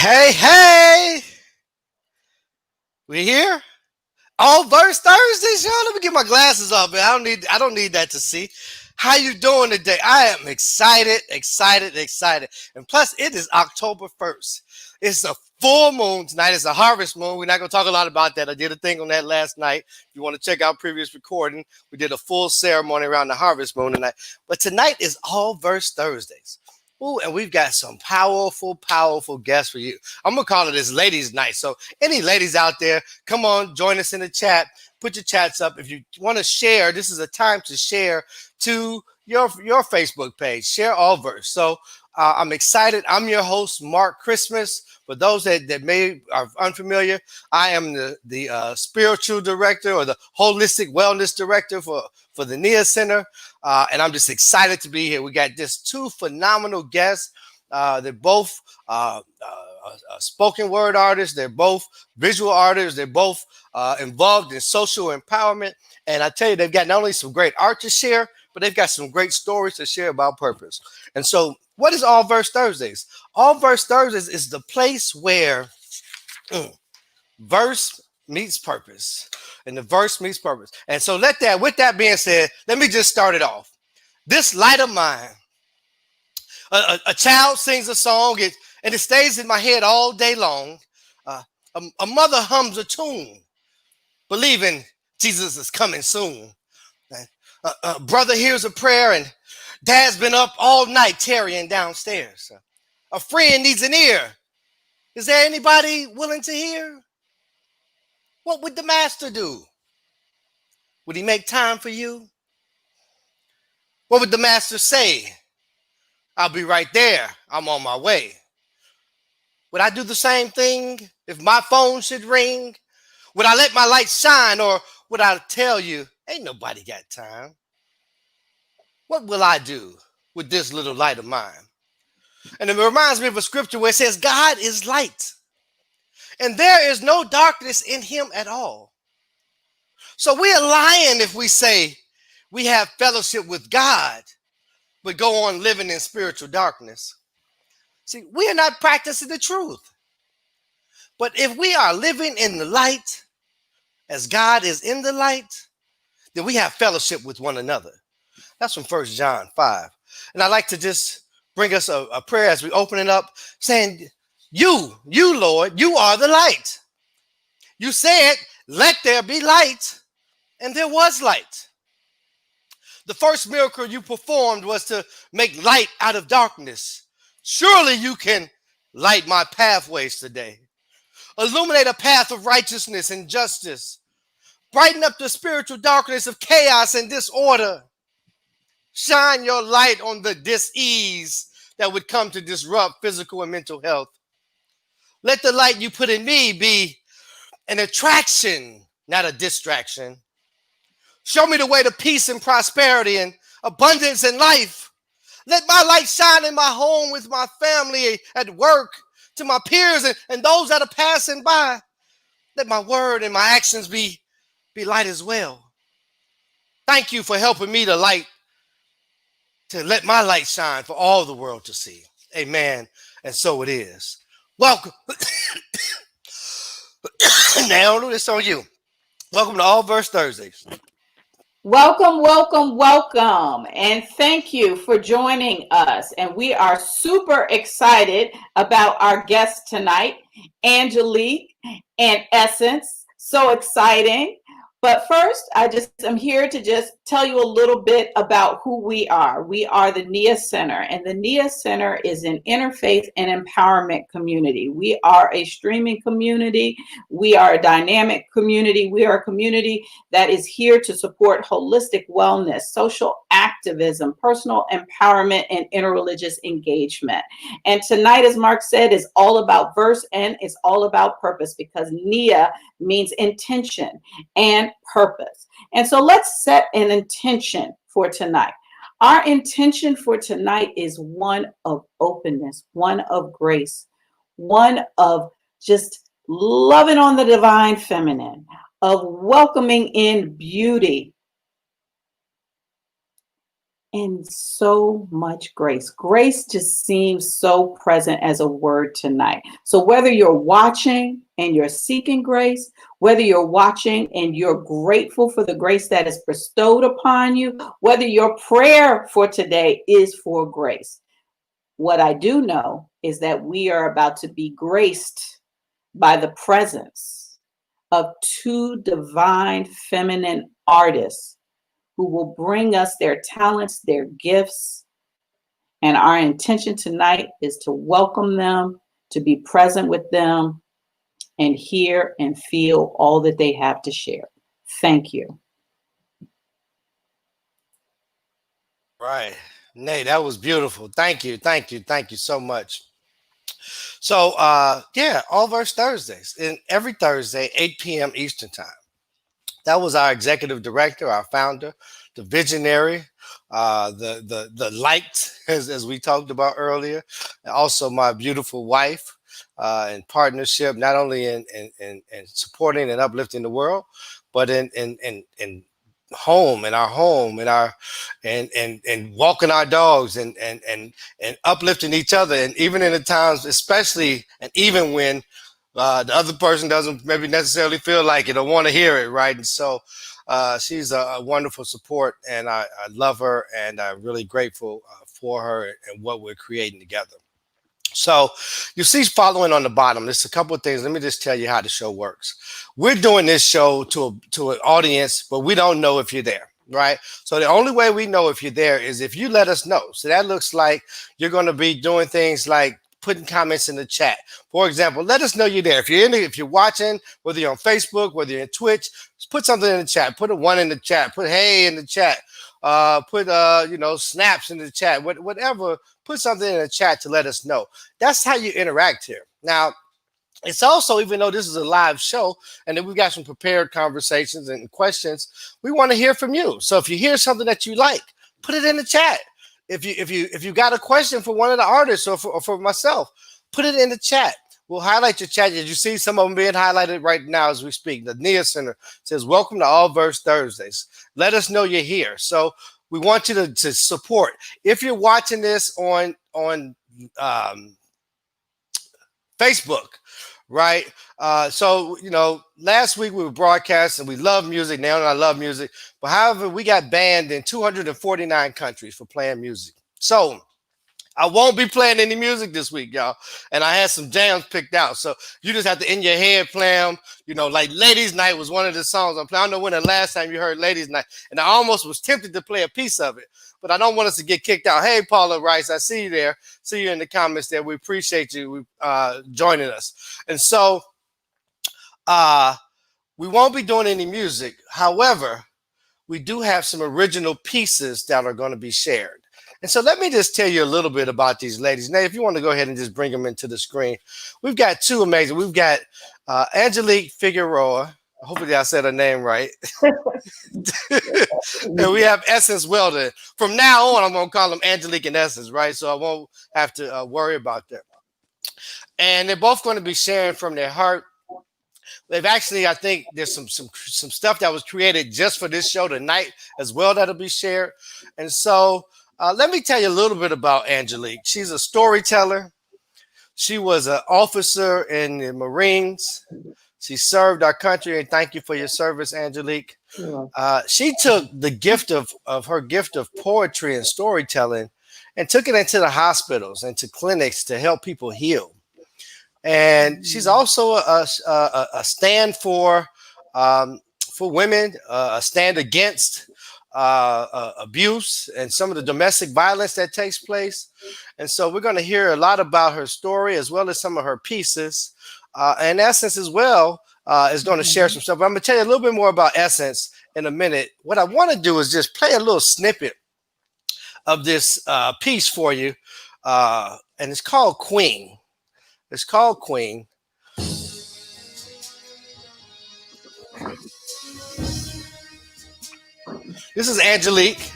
Hey, hey, we here? Allverse Thursdays, y'all. Let me get my glasses off, man. I don't need that to see. How you doing today? I am excited, excited, excited. And plus, it is October 1st. It's a full moon tonight. It's a harvest moon. We're not gonna talk a lot about that. I did a thing on that last night. If you want to check out previous recording, we did a full ceremony around the harvest moon tonight. But tonight is Allverse Thursdays. Ooh, and we've got some powerful, powerful guests for you. I'm gonna call it this ladies' night. So any ladies out there, come on, join us in the chat. Put your chats up. If you want to share, this is a time to share to your Facebook page. Share Allverse. So I'm excited. I'm your host, Mark Christmas. For those that may are unfamiliar, I am the spiritual director or the holistic wellness director for the NIA Center. And I'm just excited to be here. We got just two phenomenal guests. They're both spoken word artists. They're both visual artists. They're both involved in social empowerment. And I tell you, they've got not only some great art to share, but they've got some great stories to share about purpose. And so, what is Allverse Thursdays? Allverse Thursdays is the place where verse meets purpose, and the verse meets purpose. And so, with that being said, let me just start it off. This light of mine, a child sings a song, and it stays in my head all day long. A mother hums a tune, believing Jesus is coming soon. Brother hears a prayer, and dad's been up all night tarrying downstairs. A friend needs an ear. Is there anybody willing to hear? What would the master do? Would he make time for you? What would the master say? I'll be right there. I'm on my way. Would I do the same thing if my phone should ring? Would I let my light shine, or would I tell you, ain't nobody got time? What will I do with this little light of mine? And it reminds me of a scripture where it says, God is light, and there is no darkness in him at all. So we are lying if we say we have fellowship with God, but go on living in spiritual darkness. See, we are not practicing the truth. But if we are living in the light, as God is in the light, then we have fellowship with one another. That's from 1 John 5. And I'd like to just bring us a prayer as we open it up, saying, you, Lord, you are the light. You said, let there be light, and there was light. The first miracle you performed was to make light out of darkness. Surely you can light my pathways today. Illuminate a path of righteousness and justice. Brighten up the spiritual darkness of chaos and disorder. Shine your light on the dis-ease that would come to disrupt physical and mental health. Let the light you put in me be an attraction, not a distraction. Show me the way to peace and prosperity and abundance and life. Let my light shine in my home, with my family, at work, to my peers and those that are passing by. Let my word and my actions be light as well. Thank you for helping me to let my light shine for all the world to see. Amen. And so it is. Welcome. Now, it's on you. Welcome to Allverse Thursdays. Welcome, welcome, welcome. And thank you for joining us. And we are super excited about our guests tonight, Angelique and Essence. So exciting. But first, I'm here to just tell you a little bit about who we are. We are the NIA Center, and the NIA Center is an interfaith and empowerment community. We are a streaming community. We are a dynamic community. We are a community that is here to support holistic wellness, social activism, personal empowerment, and interreligious engagement. And tonight, as Mark said, is all about verse and it's all about purpose, because NIA means intention and purpose. And so let's set an intention for tonight. Our intention for tonight is one of openness, one of grace, one of just loving on the divine feminine, of welcoming in beauty, and so much grace. Grace just seems so present as a word tonight. So whether you're watching and you're seeking grace, whether you're watching and you're grateful for the grace that is bestowed upon you, whether your prayer for today is for grace, what I do know is that we are about to be graced by the presence of two divine feminine artists who will bring us their talents, their gifts. And our intention tonight is to welcome them, to be present with them, and hear and feel all that they have to share. Thank you. Right. Nay, that was beautiful. Thank you. Thank you. Thank you so much. So, yeah, Allverse Thursdays. And every Thursday, 8 p.m. Eastern Time. That was our executive director, our founder, the visionary, the light, as we talked about earlier. And also my beautiful wife in partnership, not only in supporting and uplifting the world, but in home, in our home, in our and walking our dogs and uplifting each other. And even in the times, especially and even when the other person doesn't maybe necessarily feel like it or want to hear it, right? And so she's a wonderful support, and I love her, and I'm really grateful for her and what we're creating together. So you see following on the bottom, there's a couple of things. Let me just tell you how the show works. We're doing this show to an audience, but we don't know if you're there, right? So the only way we know if you're there is if you let us know. So that looks like you're going to be doing things like putting comments in the chat. For example, let us know you're there. If you're watching, whether you're on Facebook, whether you're in Twitch, just put something in the chat. Put a one in the chat. Put hey in the chat. Put snaps in the chat. Whatever. Put something in the chat to let us know. That's how you interact here. Now, it's also, even though this is a live show and then we've got some prepared conversations and questions, we want to hear from you. So if you hear something that you like, put it in the chat. If you got a question for one of the artists or for myself, put it in the chat. We'll highlight your chat. As you see, some of them being highlighted right now as we speak. The Nia Center says, "Welcome to Allverse Thursdays." Let us know you're here. So we want you to support. If you're watching this on Facebook, right? So, last week we were broadcasting. We love music. Now I love music. But however, we got banned in 249 countries for playing music. So I won't be playing any music this week, y'all. And I had some jams picked out. So you just have to, in your head, play them. Like Ladies Night was one of the songs I'm playing. I don't know when the last time you heard Ladies Night. And I almost was tempted to play a piece of it. But I don't want us to get kicked out. Hey, Paula Rice, I see you there. See you in the comments there. We appreciate you joining us. And so we won't be doing any music. However, we do have some original pieces that are going to be shared. And so let me just tell you a little bit about these ladies. Now, if you want to go ahead and just bring them into the screen, we've got two amazing. We've got Angelique Figueroa. Hopefully I said her name right. And we have Essence Weldon. From now on, I'm going to call them Angelique and Essence, right? So I won't have to worry about that. And they're both going to be sharing from their heart. They've actually, I think there's some stuff that was created just for this show tonight as well that'll be shared. And so let me tell you a little bit about Angelique. She's a storyteller. She was an officer in the Marines. She served our country, and thank you for your service, Angelique. She took the gift of her gift of poetry and storytelling and took it into the hospitals and to clinics to help people heal. And she's also a stand for women, a stand against abuse and some of the domestic violence that takes place. And so we're going to hear a lot about her story as well as some of her pieces. And Essence as well is going to share some stuff. But I'm going to tell you a little bit more about Essence in a minute. What I want to do is just play a little snippet of this piece for you. And it's called Queen. It's called Queen. This is Angelique.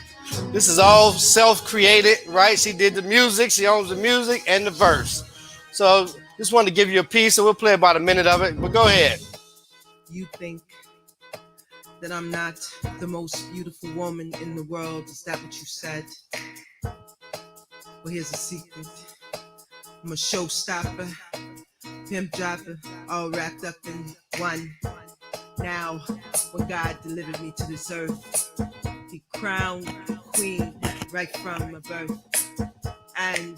This is all self-created, right? She did the music. She owns the music and the verse. So just wanted to give you a piece, so we'll play about a minute of it. But go ahead. You think that I'm not the most beautiful woman in the world. Is that what you said? Well, here's a secret. I'm a showstopper, pimp dropper, all wrapped up in one. Now, when God delivered me to this earth, He crowned queen right from my birth. And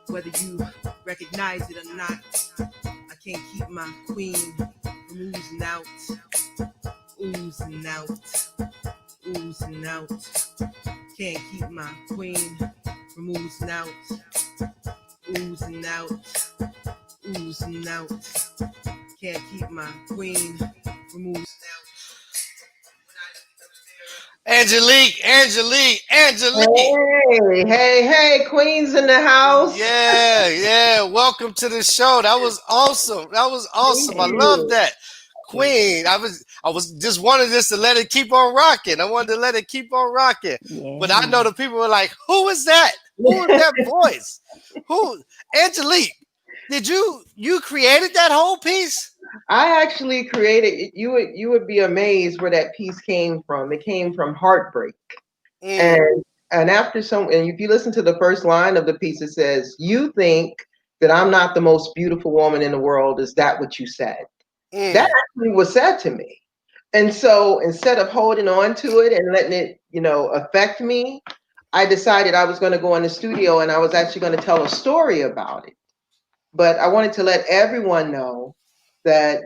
whether you recognize it or not, I can't keep my queen from oozing out, oozing out, oozing out. Can't keep my queen from oozing out, oozing out, oozing out. Can't keep my queen from oozing out. Angelique. Hey, Queens in the house. Yeah. Welcome to the show. That was awesome. Thank I love you. that. Queen. I was just wanted this to let it keep on rocking. I wanted to let it keep on rocking. But I Yeah. know the people were like, who is that? Who is that voice? Who Angelique, did you created that whole piece? I actually created you would be amazed where that piece came from. It came from heartbreak. Mm, And after and if you listen to the first line of the piece, it says, "You think that I'm not the most beautiful woman in the world. Is that what you said?" That mm. actually was said to me. And so instead of holding on to it and letting it, affect me, I decided I was going to go in the studio and I was actually going to tell a story about it. But I wanted to let everyone know that,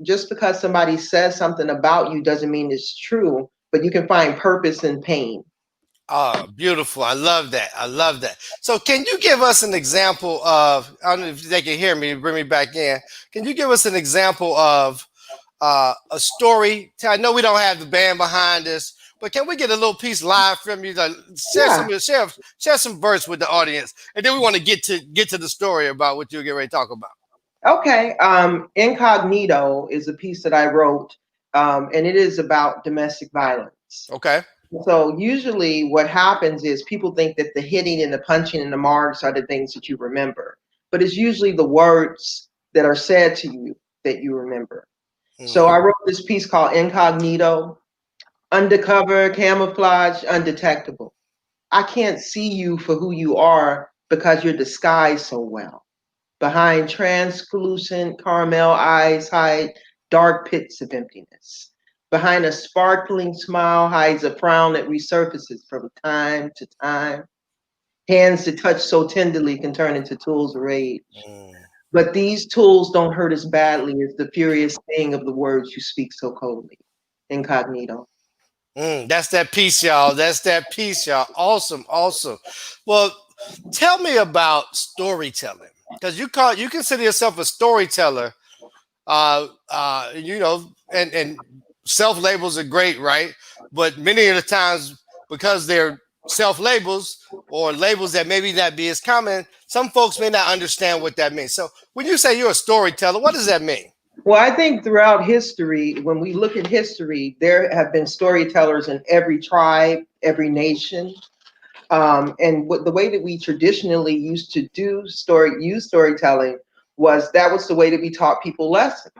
just because somebody says something about you doesn't mean it's true, but you can find purpose in pain. Oh, beautiful. I love that. I love that. So, can you give us an example of, I don't know if they can hear me, bring me back in. Can you give us an example of a story? I know we don't have the band behind us, but can we get a little piece live from you? Like, Yeah. share some verse with the audience, and then we want to get to the story about what you're getting ready to talk about. Okay. Incognito is a piece that I wrote, and it is about domestic violence. Okay. So usually what happens is people think that the hitting and the punching and the marks are the things that you remember. But it's usually the words that are said to you that you remember. So I Mm, wrote this piece called Incognito, undercover, camouflage, undetectable. I can't see you for who you are because you're disguised so well. Behind translucent caramel eyes hide dark pits of emptiness. Behind a sparkling smile hides a frown that resurfaces from time to time. Hands that touch so tenderly can turn into tools of rage. mm. But these tools don't hurt as badly as the furious sting of the words you speak so coldly. Incognito. That's that piece, y'all. That's that piece, y'all. Awesome, awesome. Well, tell me about storytelling because you consider yourself a storyteller. And self labels are great, right? But many of the times, because they're self labels or labels that maybe not be as common, some folks may not understand what that means. So when you say you're a storyteller, what does that mean? Well, I think throughout history, when we look at history, there have been storytellers in every tribe, every nation. And the way that we traditionally used to use storytelling was that was the way that we taught people lessons.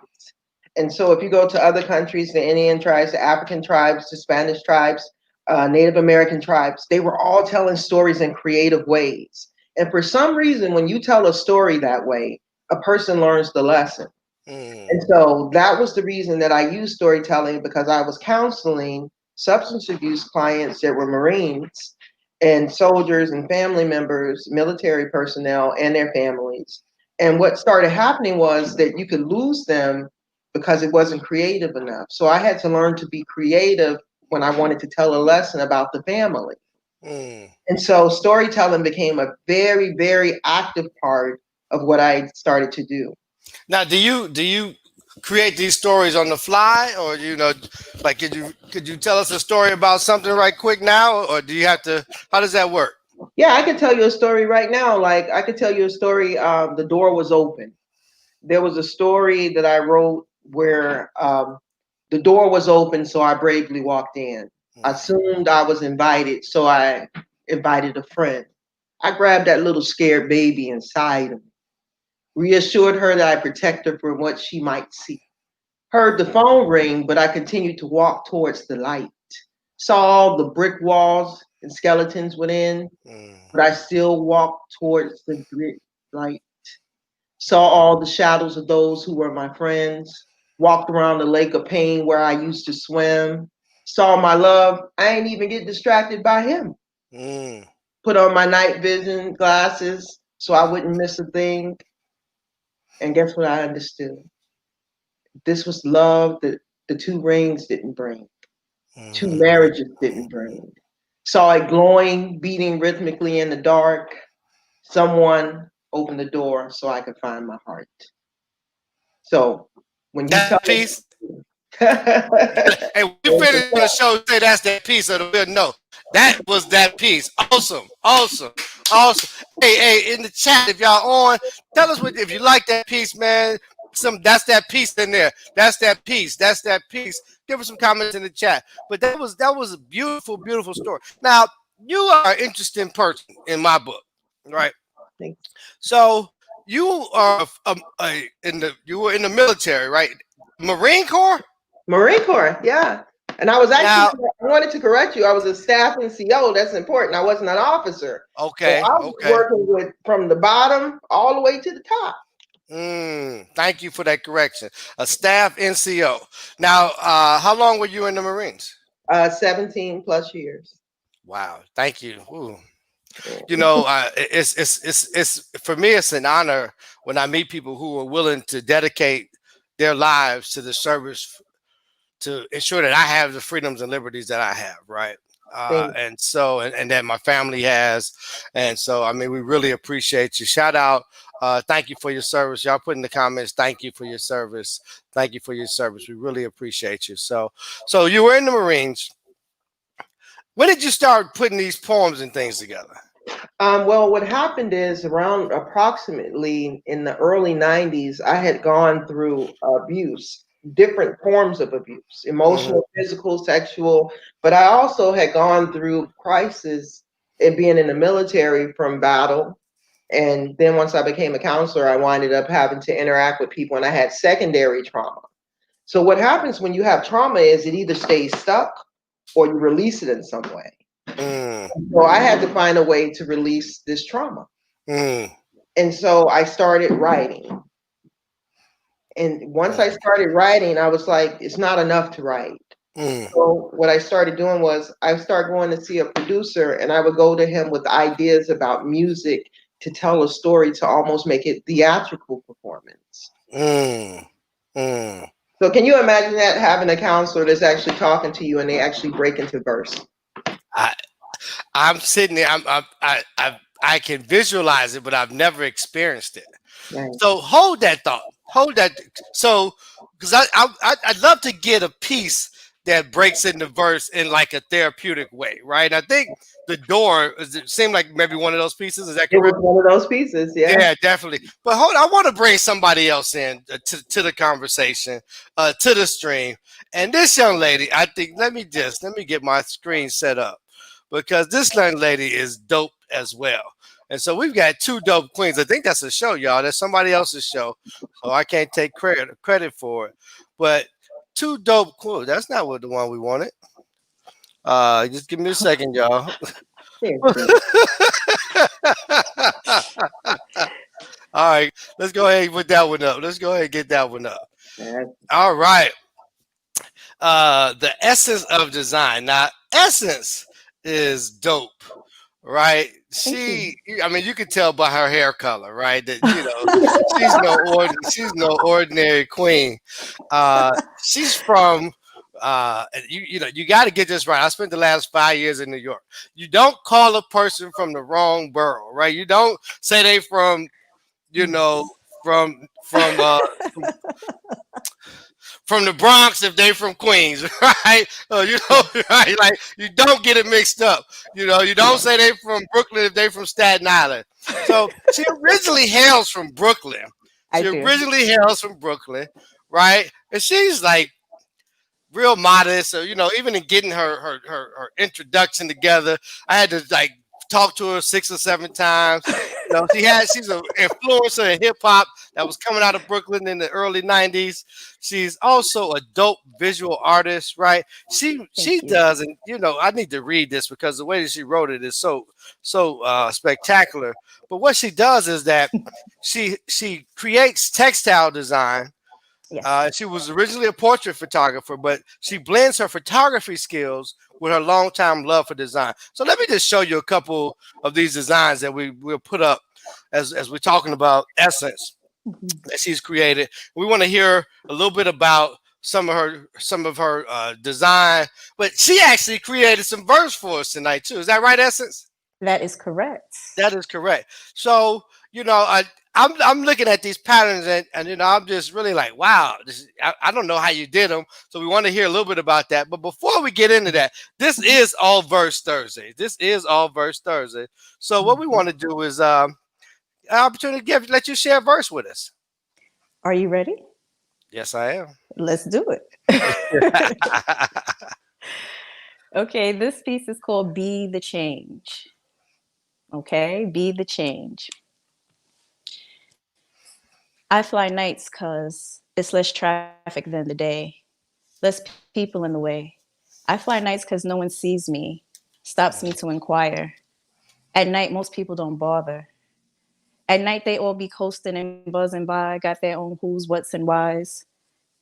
And so if you go to other countries, the Indian tribes, the African tribes, the Spanish tribes, Native American tribes, they were all telling stories in creative ways. And for some reason, when you tell a story that way, a person learns the lesson. Mm, And so that was the reason that I used storytelling, because I was counseling substance abuse clients that were Marines and soldiers and family members, military personnel and their families. And what started happening was that you could lose them because it wasn't creative enough. So I had to learn to be creative when I wanted to tell a lesson about the family. mm. And so storytelling became a very, very active part of what I started to do. Now, do you create these stories on the fly, or like could you tell us a story about something right quick now, or do you have to? How does that work? Yeah, I can tell you a story right now. Like I could tell you a story. The door was open. There was a story that I wrote where the door was open, so I bravely walked in. I Mm, assumed I was invited, so I invited a friend. I grabbed that little scared baby inside of me, reassured her that I protect her from what she might see. Heard the phone ring, but I continued to walk towards the light. Saw all the brick walls and skeletons within, but I still walked towards the brick light. Saw all the shadows of those who were my friends. Walked around the lake of pain where I used to swim. Saw my love. I ain't even get distracted by him. Mm. Put on my night vision glasses so I wouldn't miss a thing. And guess what I understood? This was love that the two rings didn't bring. Two Mm. marriages didn't bring. Saw it glowing, beating rhythmically in the dark. Someone opened the door so I could find my heart. So when you tell That piece. me, Hey, when you finish the show, say that's that piece of the we'll know. That was that piece. Awesome. Awesome. Awesome. Hey, in the chat, if y'all on, tell us if you like that piece, man. That's that piece in there. That's that piece. That's that piece. Give us some comments in the chat. But that was a beautiful, beautiful story. Now, you are an interesting person in my book, right? So you are you were in the military, right? Marine Corps. Marine Corps, yeah. And I was actually, Now, I wanted to correct you. I was a staff NCO. That's important. I wasn't an officer. So okay, I was okay. working with from the bottom all the way to the top. Thank you for that correction. A staff NCO. Now, how long were you in the Marines? 17 plus years. Wow, thank you. Ooh. Yeah. You know, it's for me. It's an honor when I meet people who are willing to dedicate their lives to the service to ensure that I have the freedoms and liberties that I have, right? And so, and that my family has. And so, I mean, we really appreciate you. Shout out. Thank you for your service. Y'all put in the comments. Thank you for your service. Thank you for your service. We really appreciate you. So you were in the Marines. When did you start putting these poems and things together? Well, what happened is around approximately in the early 90s, I had gone through abuse, different forms of abuse, emotional, physical, sexual, but I also had gone through crisis and being in the military from battle. And then once I became a counselor, I winded up having to interact with people and I had secondary trauma. So what happens when you have trauma is it either stays stuck or you release it in some way. Mm, So I had to find a way to release this trauma. mm, And so I started writing. And once I started writing, I was like, it's not enough to write. mm, So what I started doing was I started going to see a producer and I would go to him with ideas about music to tell a story to almost make it theatrical performance. mm, mm. So can you imagine that having a counselor that's actually talking to you and they actually break into verse? I'm sitting there. I can visualize it, but I've never experienced it. Right. So hold that thought. Hold that. So, because I'd love to get a piece that breaks into verse in like a therapeutic way, right? I think the door it seemed like maybe one of those pieces. Is that It was correct? one of those pieces, yeah. Yeah, definitely. But hold, I want to bring somebody else in to the conversation, to the stream. And this young lady, I think, let me get my screen set up because this young lady is dope as well. And so we've got two dope queens. I think that's a show, y'all. That's somebody else's show, so I can't take credit for it. But two dope queens. That's not what the one we wanted. Just give me a second, y'all. All right, let's go ahead and put that one up. Let's go ahead and get that one up. All right. The essence of design. Now, essence is dope, right? I mean, you can tell by her hair color, right? That she's no ordinary queen. She's from you got to get this right. I spent the last 5 years in New York. You don't call a person from the wrong borough, right? You don't say they from from from the Bronx if they from Queens, right? Right? Like you don't get it mixed up. You don't say they from Brooklyn if they from Staten Island. So she originally hails from Brooklyn. Right? And she's like real modest. So, even in getting her introduction together, I had to like talk to her 6 or 7 times. she's an influencer in hip hop that was coming out of Brooklyn in the early 90s. She's also a dope visual artist, right? She Thank you. does, and I need to read this because the way that she wrote it is so spectacular. But what she does is that she creates textile design. Yes. She was originally a portrait photographer, but she blends her photography skills with her longtime love for design. So let me just show you a couple of these designs that we'll put up as we're talking about Essence Mhm. that she's created. We want to hear a little bit about some of her design, but she actually created some verse for us tonight too. Is that right, Essence? That is correct. That is correct. So, I'm looking at these patterns and I'm just really like, wow, I don't know how you did them. So we want to hear a little bit about that. But before we get into that, this is Allverse Thursdays. This is Allverse Thursday. So what we want to do is an opportunity to let you share a verse with us. Are you ready? Yes, I am. Let's do it. Okay, this piece is called Be the Change. Okay, be the change. I fly nights because it's less traffic than the day, less people in the way. I fly nights because no one sees me, stops me to inquire. At night, most people don't bother. At night, they all be coasting and buzzing by, got their own who's, what's, and whys,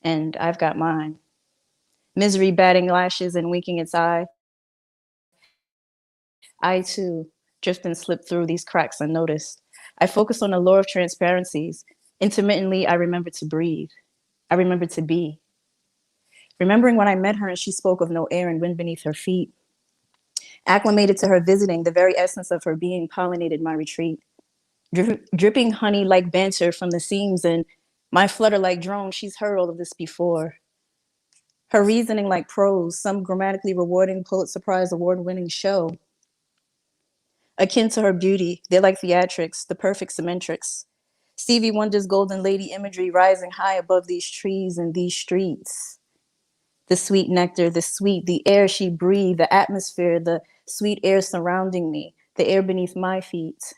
and I've got mine. Misery batting lashes and winking its eye. I too drift and slip through these cracks unnoticed. I focus on the lure of transparencies. Intermittently, I remember to breathe. I remember to be. Remembering when I met her and she spoke of no air and wind beneath her feet. Acclimated to her visiting, the very essence of her being pollinated my retreat. Dripping honey like banter from the seams and my flutter like drone, she's heard all of this before. Her reasoning like prose, some grammatically rewarding Pulitzer Prize award-winning show. Akin to her beauty, they're like theatrics, the perfect symmetrics. Stevie Wonder's golden lady imagery rising high above these trees and these streets. The sweet nectar, the air she breathed, the atmosphere, the sweet air surrounding me, the air beneath my feet.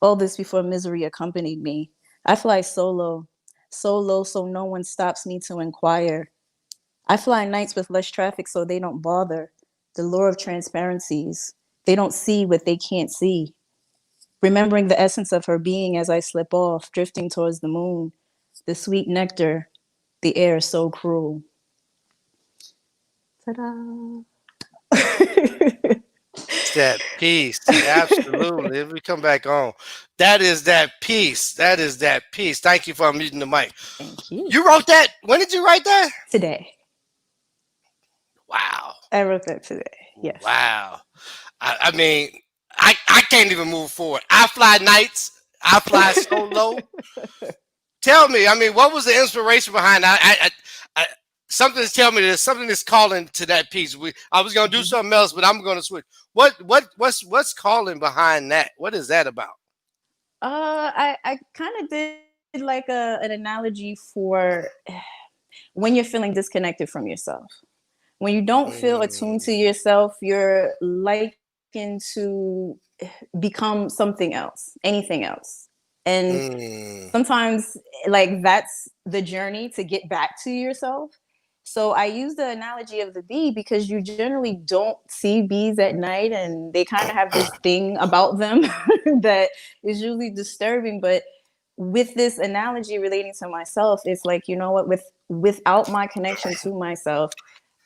All this before misery accompanied me. I fly solo, so low so no one stops me to inquire. I fly nights with less traffic so they don't bother. The lure of transparencies. They don't see what they can't see. Remembering the essence of her being as I slip off, drifting towards the moon. The sweet nectar, the air so cruel. Ta-da! That piece. Absolutely. If we come back on, that is that piece. That is that piece. Thank you for unmuting the mic. Thank you. You wrote that? When did you write that? Today. Wow. I wrote that today. Yes. Wow. I mean, I can't even move forward. I fly nights. I fly solo. Tell me, I mean, what was the inspiration behind that? Something's telling me there's something that's calling to that piece. I was gonna do something else, but I'm gonna switch. What's calling behind that? What is that about? I kind of did like an analogy for when you're feeling disconnected from yourself. When you don't feel attuned to yourself, you're likened to become something else, anything else. And sometimes like that's the journey to get back to yourself. So I use the analogy of the bee because you generally don't see bees at night and they kind of have this thing about them that is usually disturbing. But with this analogy relating to myself, it's like, you know what, without my connection to myself,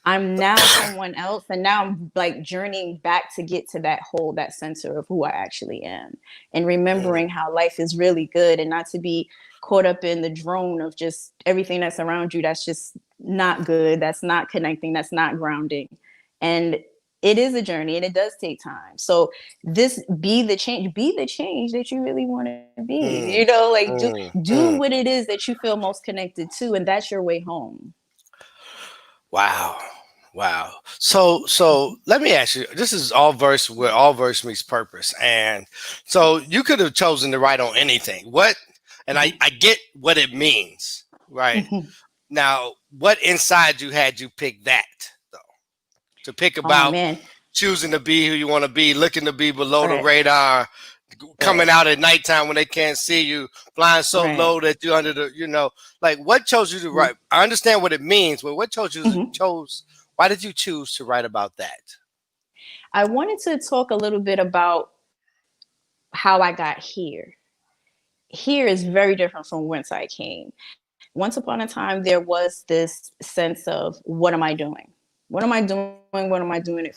I'm now someone else, and now I'm like journeying back to get to that whole, that center of who I actually am, and remembering how life is really good, and not to be caught up in the drone of just everything that's around you that's just not good, that's not connecting, that's not grounding. And it is a journey and it does take time. So this be the change that you really want to be, you know, like do what it is that you feel most connected to, and that's your way home. Wow. So let me ask you, this is Allverse where Allverse meets purpose. And so you could have chosen to write on anything. And I get what it means, right? Now, what inside you had you pick that, though? To pick about choosing to be who you want to be, looking to be below the radar, coming out at nighttime when they can't see you, flying so Right. low that you're under the, like what chose you to write? I understand what it means, but what chose you why did you choose to write about that? I wanted to talk a little bit about how I got here. Here is very different from whence I came. Once upon a time, there was this sense of, what am I doing? What am I doing? What am I doing it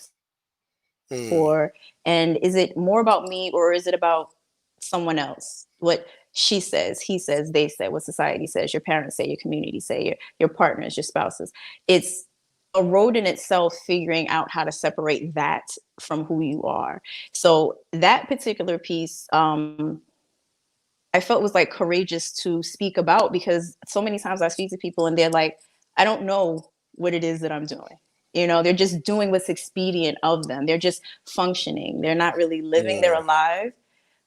for? And is it more about me, or is it about someone else? What she says, he says, they say, what society says, your parents say, your community say, your partners, your spouses. It's a road in itself, figuring out how to separate that from who you are. So that particular piece, I felt was like courageous to speak about, because so many times I speak to people and they're like, I don't know what it is that I'm doing. They're just doing what's expedient of them. They're just functioning. They're not really living. They're alive,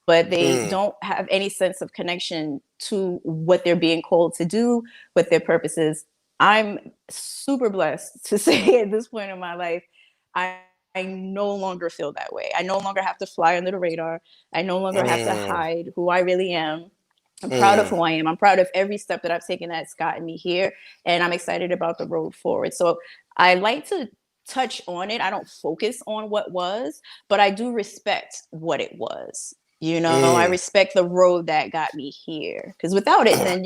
but they don't have any sense of connection to what they're being called to do, what their purpose is. I'm super blessed to say at this point in my life, I no longer feel that way. I no longer have to fly under the radar. I no longer have to hide who I really am. I'm proud of who I am. I'm proud of every step that I've taken that's gotten me here. And I'm excited about the road forward. So I like to touch on it. I don't focus on what was, but I do respect what it was. I respect the road that got me here. Because without it, then,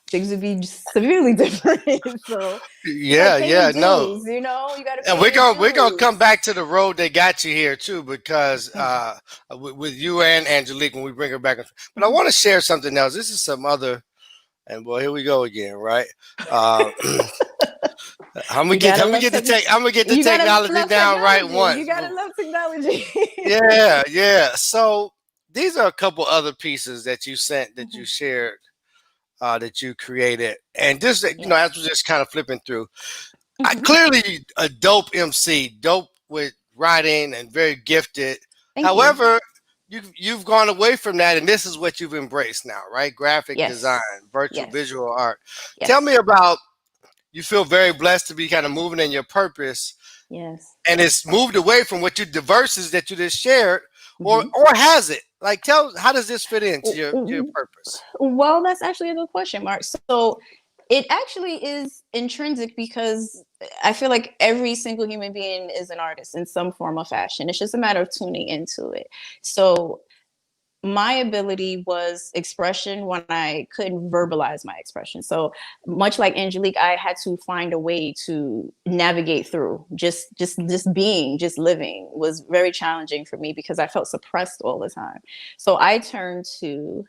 things would be severely different. So you gotta pay your dues, you gotta pay And we're your gonna dues. come back to the road that got you here too, because with you and Angelique, when we bring her back. But I want to share something else. This is some other, and boy, here we go again, right? I'm gonna get the technology down right once. You gotta love technology. Yeah. So these are a couple other pieces that you sent, that you shared, that you created, and just as we're just kind of flipping through, I clearly a dope MC, dope with writing, and very gifted. However, you've gone away from that, and this is what you've embraced now, right? Graphic design, virtual visual art. Tell me about. You feel very blessed to be kind of moving in your purpose. Yes. And it's moved away from what you, the verses that you just shared, or has it? Like, how does this fit into your purpose? Well, that's actually a good question, Mark. So it actually is intrinsic, because I feel like every single human being is an artist in some form or fashion. It's just a matter of tuning into it. So my ability was expression when I couldn't verbalize my expression. So much like Angelique, I had to find a way to navigate through. Just being, just living was very challenging for me, because I felt suppressed all the time. So I turned to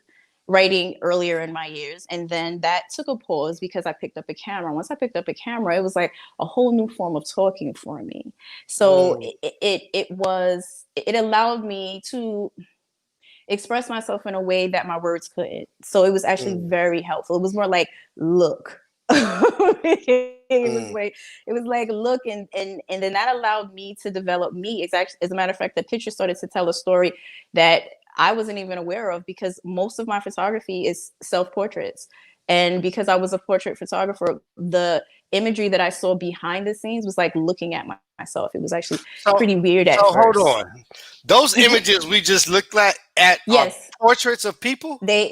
writing earlier in my years, and then that took a pause because I picked up a camera. Once I picked up a camera, it was like a whole new form of talking for me. So it allowed me to express myself in a way that my words couldn't. So it was actually very helpful. It was more like, look. It was like look, and then that allowed me to develop me. It's actually, as a matter of fact, the picture started to tell a story that I wasn't even aware of, because most of my photography is self-portraits. And because I was a portrait photographer, the imagery that I saw behind the scenes was like looking at myself. It was actually pretty weird at first. Hold on. Those images we just looked at are portraits of people? They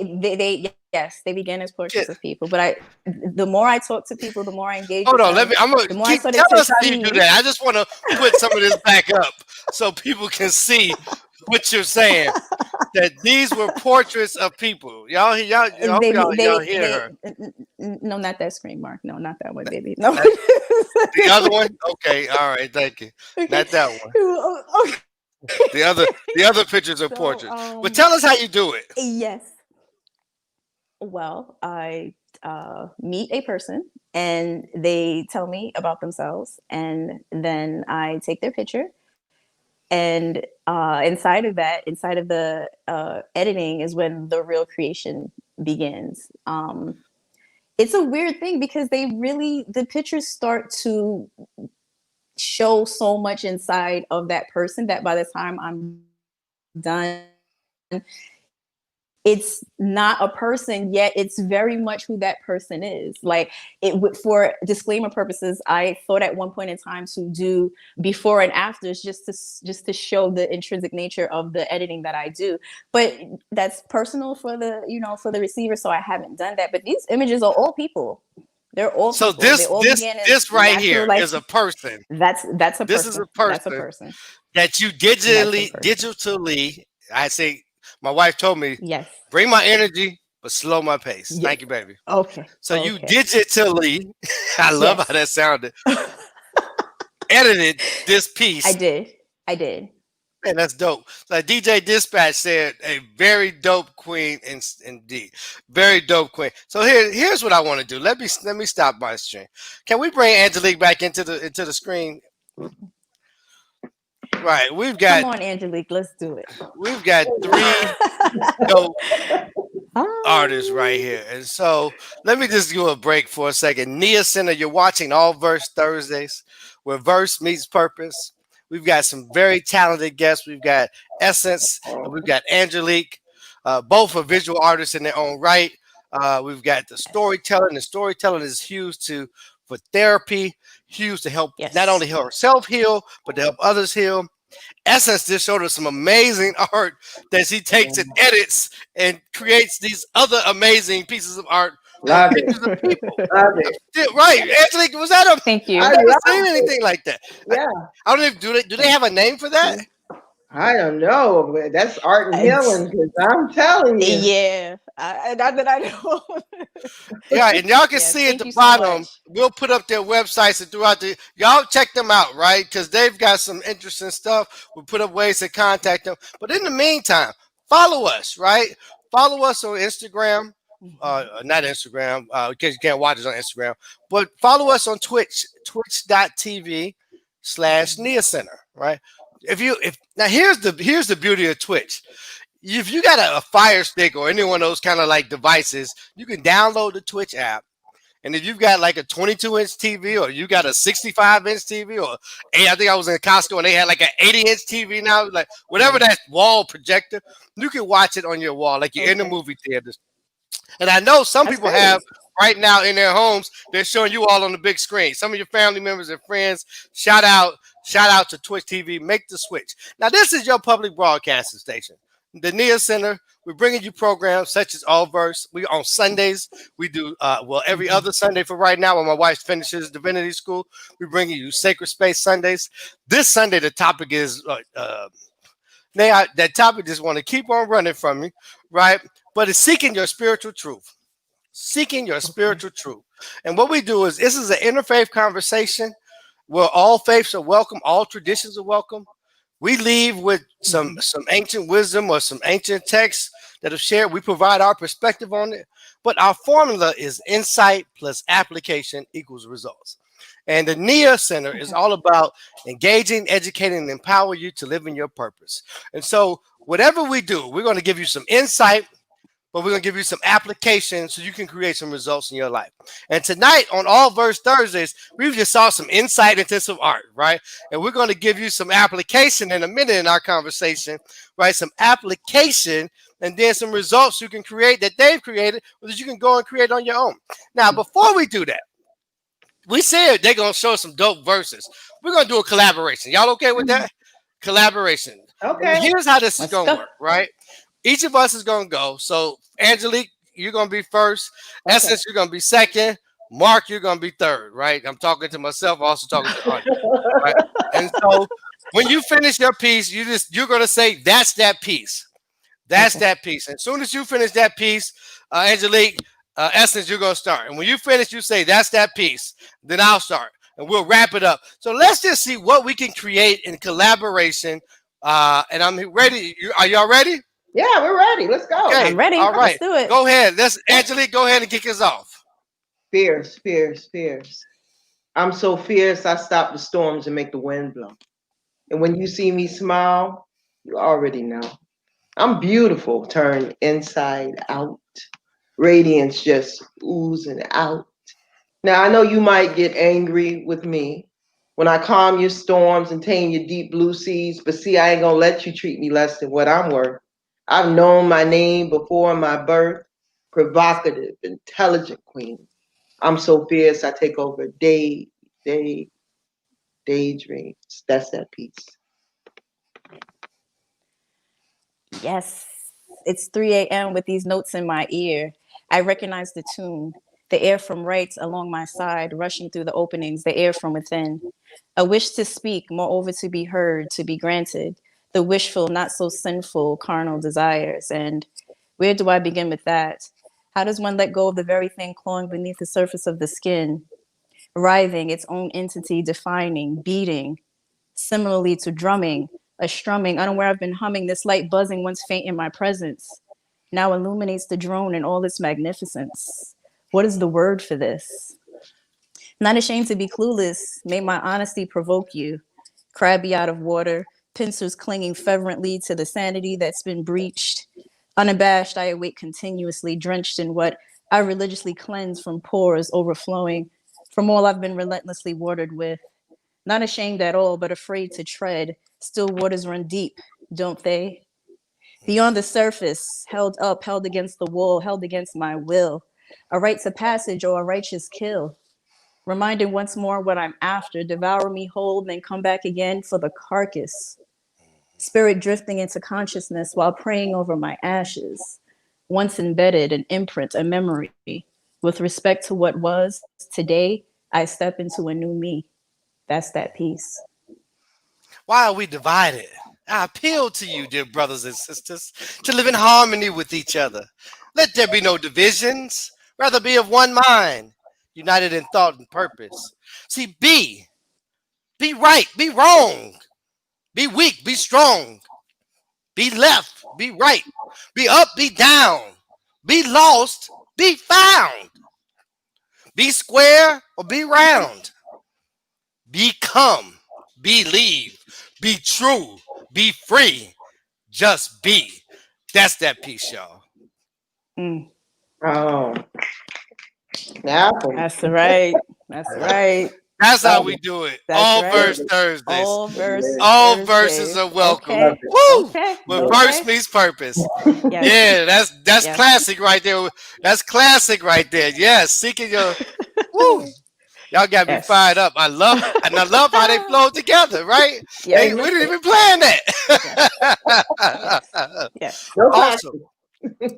began as portraits of people. But the more I talk to people, the more I engage with them, the more I started tell us how you do that. I just want to put some of this back up so people can see what you're saying. That these were portraits of people. Y'all hear her. No, not that screen, Mark. No, not that one, baby. No. The other one? Okay, all right, thank you. Not that one. The other pictures are portraits. But tell us how you do it. Yes. Well, I meet a person and they tell me about themselves, and then I take their picture. And inside of the editing is when the real creation begins. It's a weird thing, because the pictures start to show so much inside of that person that by the time I'm done, it's not a person, yet it's very much who that person is. Like, for disclaimer purposes, I thought at one point in time to do before and afters just to show the intrinsic nature of the editing that I do. But that's personal for the receiver, so I haven't done that. But these images are all people. They're all So people. They all began as this right natural, here like, is a person. that's a person. This is a That's a person person. that you That's a person. digitally. I say, my wife told me, Yes. bring my energy, but slow my pace. Yes. Thank you, baby. Okay. So you Okay. digitally, I love Yes. how that sounded, edited this piece. I did. Man, that's dope. Like DJ Dispatch said, a very dope queen indeed. Very dope queen. So here's what I want to do. Let me stop my stream. Can we bring Angelique back into the screen? Right. Come on, Angelique, let's do it. We've got 3 dope artists right here. And so let me just do a break for a second. Nia Center, you're watching Allverse Thursdays, where verse meets purpose. We've got some very talented guests. We've got Essence and we've got Angelique. Both are visual artists in their own right. We've got the storytelling. The storytelling is huge for therapy, huge to help not only herself heal, but to help others heal. Essence just showed us some amazing art that she takes and edits and creates these other amazing pieces of art. Love it. Pictures of people. Love it. Right. Angelique, was that a Thank you. I've never seen anything like that. Yeah. I don't even do they have a name for that? I don't know, but that's art and healing, because I'm telling you. Yeah. Not that I know. Yeah, and y'all can Yes, see at thank the you so bottom, much. we'll put up their websites and throughout y'all check them out, right? Because they've got some interesting stuff. We'll put up ways to contact them. But in the meantime, follow us, right? Follow us on Instagram. Not Instagram, because you can't watch us on Instagram, but follow us on Twitch, twitch.tv/Nia Center, right? Now here's the beauty of Twitch. If you got a Fire Stick or any one of those kind of like devices, you can download the Twitch app. And if you've got like a 22-inch TV or you got a 65-inch TV or I think I was in Costco and they had like an 80-inch TV now, like whatever that wall projector, you can watch it on your wall like you're in the movie theaters. And I know some people have right now in their homes, they're showing you all on the big screen. Some of your family members and friends, shout out to Twitch TV, make the switch. Now, this is your public broadcasting station, the Nia Center. We're bringing you programs such as Allverse. We on Sundays, we do, every other Sunday for right now when my wife finishes divinity school, we're bringing you Sacred Space Sundays. This Sunday, the topic is, that topic just want to keep on running from me, right? But it's seeking your spiritual truth. Seeking your spiritual truth. And what we do is, this is an interfaith conversation where all faiths are welcome, all traditions are welcome. We leave with some ancient wisdom or some ancient texts that are shared. We provide our perspective on it. But our formula is insight plus application equals results. And the Nia Center is all about engaging, educating, and empower you to live in your purpose. And so whatever we do, we're going to give you some insight, but we're going to give you some application so you can create some results in your life. And tonight on Allverse Thursdays, we just saw some insight into some art, right? And we're going to give you some application in a minute in our conversation, right? Some application and then some results you can create that they've created, or that you can go and create on your own. Now, before we do that, we said they're going to show some dope verses. We're going to do a collaboration. Y'all okay with that? Collaboration. Okay. And here's how this is going to work, right? Each of us is going to go. So, Angelique, you're going to be first. Okay. Essence, you're going to be second. Mark, you're going to be third, right? I'm talking to myself, also talking to the audience, right? And so, when you finish your piece, you're going to say, that's that piece. That's that piece. And as soon as you finish that piece, Angelique, Essence, you're going to start. And when you finish, you say, that's that piece. Then I'll start. And we'll wrap it up. So let's just see what we can create in collaboration. And I'm ready. Are y'all ready? Yeah, we're ready. Let's go. Okay. I'm ready. All right. Let's do it. Go ahead. Angelique, go ahead and kick us off. Fierce, fierce, fierce. I'm so fierce, I stop the storms and make the wind blow. And when you see me smile, you already know. I'm beautiful, turned inside out. Radiance just oozing out. Now, I know you might get angry with me when I calm your storms and tame your deep blue seas, but see, I ain't gonna let you treat me less than what I'm worth. I've known my name before my birth. Provocative, intelligent queen. I'm so fierce, I take over daydreams. That's that piece. Yes, it's 3 a.m. with these notes in my ear. I recognize the tune, the air from right along my side, rushing through the openings, the air from within. A wish to speak, moreover to be heard, to be granted. The wishful, not so sinful, carnal desires. And where do I begin with that? How does one let go of the very thing clawing beneath the surface of the skin, writhing, its own entity, defining, beating, similarly to drumming, a strumming, unaware I've been humming, this light buzzing once faint in my presence, now illuminates the drone in all its magnificence. What is the word for this? Not ashamed to be clueless, may my honesty provoke you. Crabby out of water, pincers clinging fervently to the sanity that's been breached. Unabashed, I await continuously, drenched in what I religiously cleanse from pores overflowing, from all I've been relentlessly watered with. Not ashamed at all, but afraid to tread. Still waters run deep, don't they? Beyond the surface, held up, held against the wall, held against my will. A right to passage or a righteous kill. Reminded once more what I'm after. Devour me whole, then come back again for the carcass. Spirit drifting into consciousness while praying over my ashes. Once embedded, an imprint, a memory. With respect to what was, today, I step into a new me. That's that piece. Why are we divided? I appeal to you, dear brothers and sisters, to live in harmony with each other. Let there be no divisions, rather be of one mind, united in thought and purpose. See, be right, be wrong, be weak, be strong, be left, be right, be up, be down, be lost, be found, be square or be round, become, believe, be true, be free, just be. That's that piece, y'all. Mm, Oh, now that's right. That's right. That's how we do it. That's All right. verse Thursdays. All verse All verses Thursdays. are welcome. Okay. Woo! Okay. When Okay. verse meets purpose. Yes. Yeah, that's Yes. classic right there. That's classic right there. Yes, seeking your woo. Y'all got me Yes. fired up. I love how they flow together, right? Yes. We didn't even plan Yes. that. Yes. no Awesome.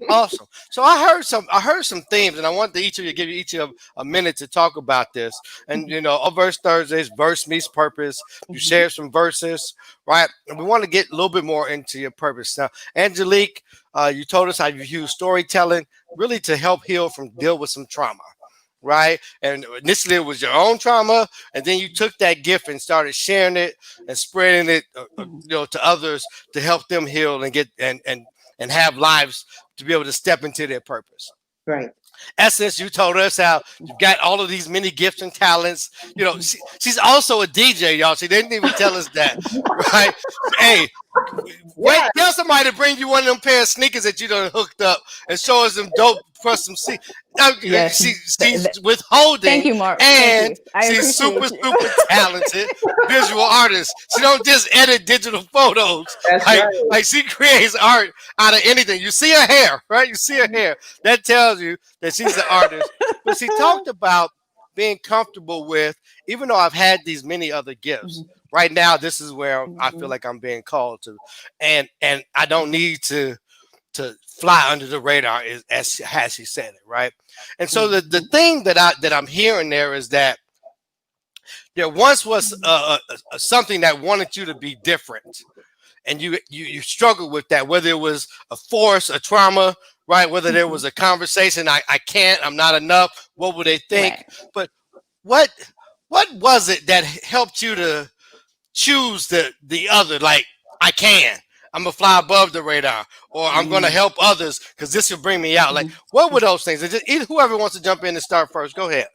Awesome. So I heard some themes, and I want each of you to give you each of a minute to talk about this. And Allverse Thursdays, verse meets purpose. You shared some verses, right? And we want to get a little bit more into your purpose. Now, Angelique, you told us how you use storytelling really to help heal from deal with some trauma. Right. And initially it was your own trauma. And then you took that gift and started sharing it and spreading it, to others to help them heal and get and have lives to be able to step into their purpose. Right. Essence, you told us how you've got all of these many gifts and talents. She's also a DJ, y'all. She didn't even tell us that, right? Hey, wait, tell somebody to bring you one of them pair of sneakers that you done hooked up and show us them dope custom seats. Yes. She's withholding. Thank you, Mark. And Thank you. she's super talented visual artist. She don't just edit digital photos. That's right. Like she creates art out of anything. You see her hair, right? You see her hair. That tells you that she's an artist. But she talked about being comfortable with, even though I've had these many other gifts. Right now, this is where I feel like I'm being called to, and I don't need to fly under the radar, as she said it, right? And so the thing that I'm hearing there is that there once was something that wanted you to be different, and you struggled with that, whether it was a force, a trauma, right? Whether there was a conversation, I can't, I'm not enough. What would they think? Right. But what was it that helped you to choose the other? Like, I'm gonna fly above the radar, or I'm gonna help others because this will bring me out. Like, what were those things? Whoever wants to jump in and start first, go ahead.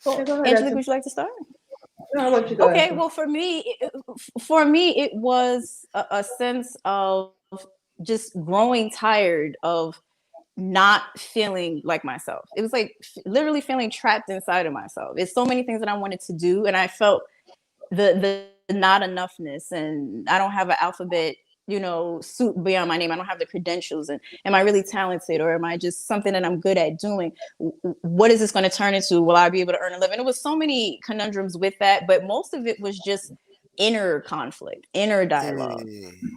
Well, Go ahead, Angelique, would you like to start? No, I'll let you go Okay. ahead. Well, for me, it was a sense of just growing tired of not feeling like myself. It was like literally feeling trapped inside of myself. It's so many things that I wanted to do, and I felt the not enoughness, and I don't have an alphabet suit beyond my name. I don't have the credentials. And am I really talented, or am I just something that I'm good at doing? What is this going to turn into? Will I be able to earn a living? It was so many conundrums with that, but most of it was just inner conflict, inner dialogue.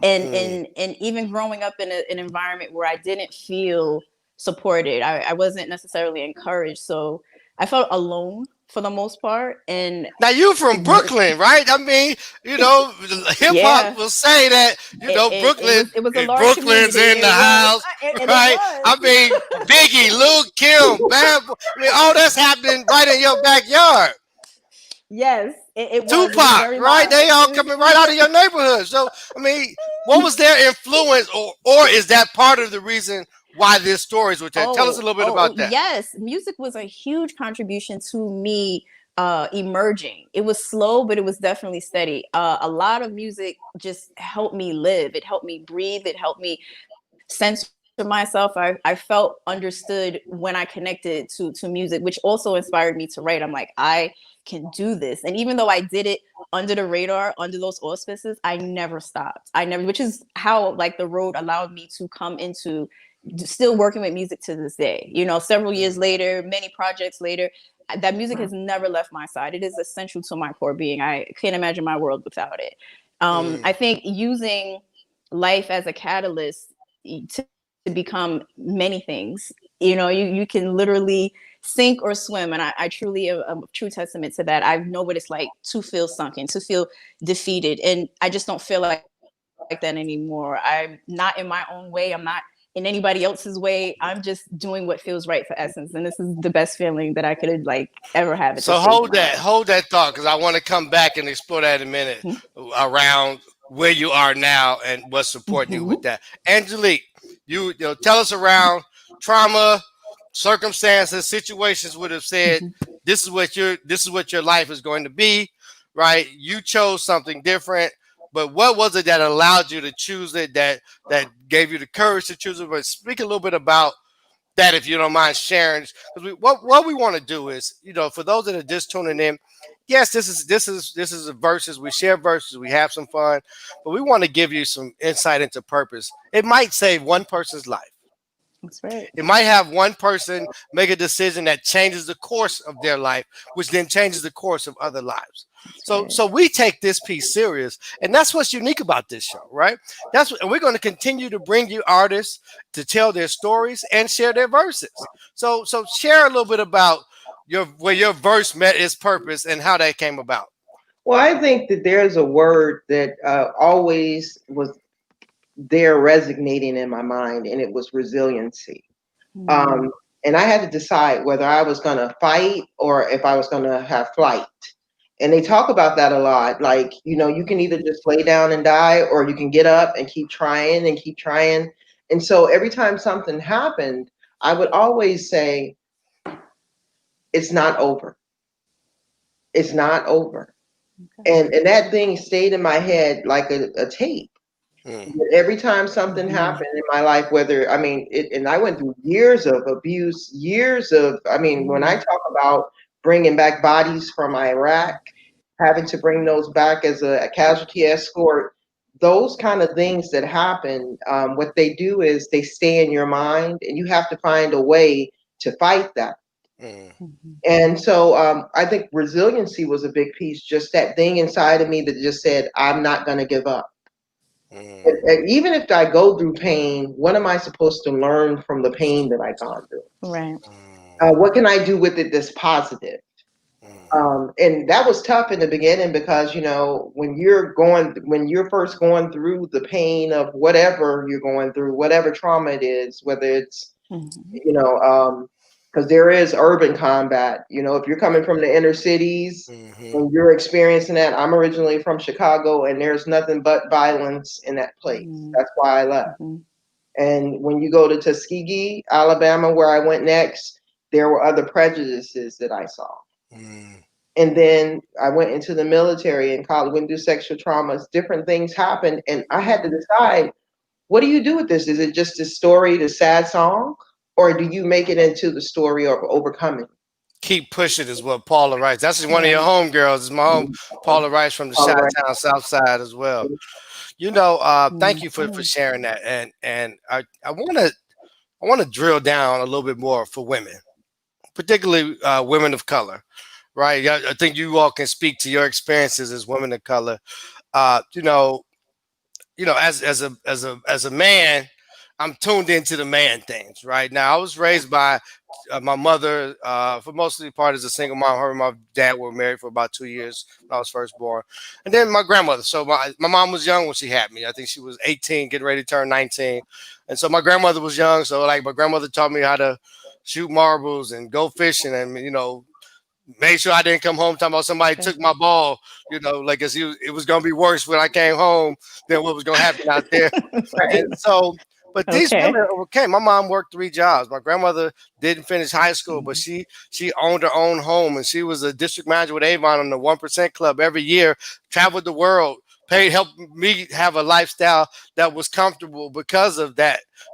And even growing up in an environment where I didn't feel supported, I wasn't necessarily encouraged. So I felt alone for the most part. And Now you from Brooklyn, right? I mean, hip hop yeah, will say that, it was a large Brooklyn's community. in the It was, house, and it right? was. I mean, Biggie, Luke, Kim, Bad Boy. I mean, all that's happening right in your backyard. Yes, it was Tupac, very right? live. They all coming right out of your neighborhood. So, I mean, what was their influence, or is that part of the reason why these stories were told? Tell us a little bit about that. Yes. Music was a huge contribution to me emerging. It was slow, but it was definitely steady. A lot of music just helped me live. It helped me breathe. It helped me censor myself. I felt understood when I connected to music, which also inspired me to write. I'm like, I can do this. And even though I did it under the radar, under those auspices, I never stopped. Which is how like the road allowed me to come into still working with music to this day. Several years later, many projects later, that music has never left my side. It is essential to my core being. I can't imagine my world without it. I think using life as a catalyst to become many things. You can literally sink or swim, and I truly am a true testament to that. I know what it's like to feel sunken, to feel defeated, and I just don't feel like that anymore. I'm not in my own way. I'm not in anybody else's way. I'm just doing what feels right for Essence, and this is the best feeling that I could ever have at So this stage of my life. hold that thought, because I want to come back and explore that in a minute around where you are now and what's supporting you with that. Angelique, you tell us around trauma, circumstances, situations would have said this is what your life is going to be, right? You chose something different, but what was it that allowed you to choose it, that gave you the courage to choose it? But speak a little bit about that, if you don't mind sharing. Because what we want to do is, for those that are just tuning in, yes, this is a verses. We share verses. We have some fun, but we want to give you some insight into purpose. It might save one person's life. That's right. It might have one person make a decision that changes the course of their life, which then changes the course of other lives. So we take this piece serious, and that's what's unique about this show, right? And we're going to continue to bring you artists to tell their stories and share their verses. So share a little bit about where your verse met its purpose and how that came about. Well, I think that there's a word that always was there resonating in my mind, and it was resiliency. And I had to decide whether I was going to fight or if I was going to have flight. And they talk about that a lot. Like, you can either just lay down and die, or you can get up and keep trying and keep trying. And so every time something happened, I would always say, it's not over. It's not over. Okay. And that thing stayed in my head like a tape. Every time something happened in my life, and I went through years of abuse, when I talk about bringing back bodies from Iraq, having to bring those back as a casualty escort, those kind of things that happen, what they do is they stay in your mind, and you have to find a way to fight that. And so I think resiliency was a big piece, just that thing inside of me that just said, I'm not going to give up. And even if I go through pain, what am I supposed to learn from the pain that I've gone through? Right. What can I do with it that's positive? And that was tough in the beginning because, when you're first going through the pain of whatever you're going through, whatever trauma it is, whether it's, because there is urban combat, if you're coming from the inner cities and you're experiencing that. I'm originally from Chicago, and there's nothing but violence in that place. That's why I left. And when you go to Tuskegee, Alabama, where I went next, there were other prejudices that I saw. And then I went into the military and college, went through sexual traumas, different things happened. And I had to decide, what do you do with this? Is it just a story, the sad song? Or do you make it into the story of overcoming? Keep pushing is what Paula writes. That's one of your homegirls. It's my home, Paula Rice from the All right. Chi-Town South Side as well. Thank you for sharing that. And I want to drill down a little bit more for women, particularly women of color, right? I think you all can speak to your experiences as women of color. Uh, you know, as a man, I'm tuned into the man things right now. I was raised by my mother, for most of the part, as a single mom. Her and my dad were married for about 2 years when I was first born, and then my grandmother. So my mom was young when she had me. I think she was 18, getting ready to turn 19, and so my grandmother was young. So like my grandmother taught me how to shoot marbles and go fishing, and made sure I didn't come home talking about somebody took my ball. Like it was gonna be worse when I came home than what was gonna happen out there. Right. And so, but these Okay. women overcame. My mom worked 3 jobs. My grandmother didn't finish high school, but she owned her own home, and she was a district manager with Avon on the 1% Club every year. Traveled the world, helped me have a lifestyle that was comfortable because of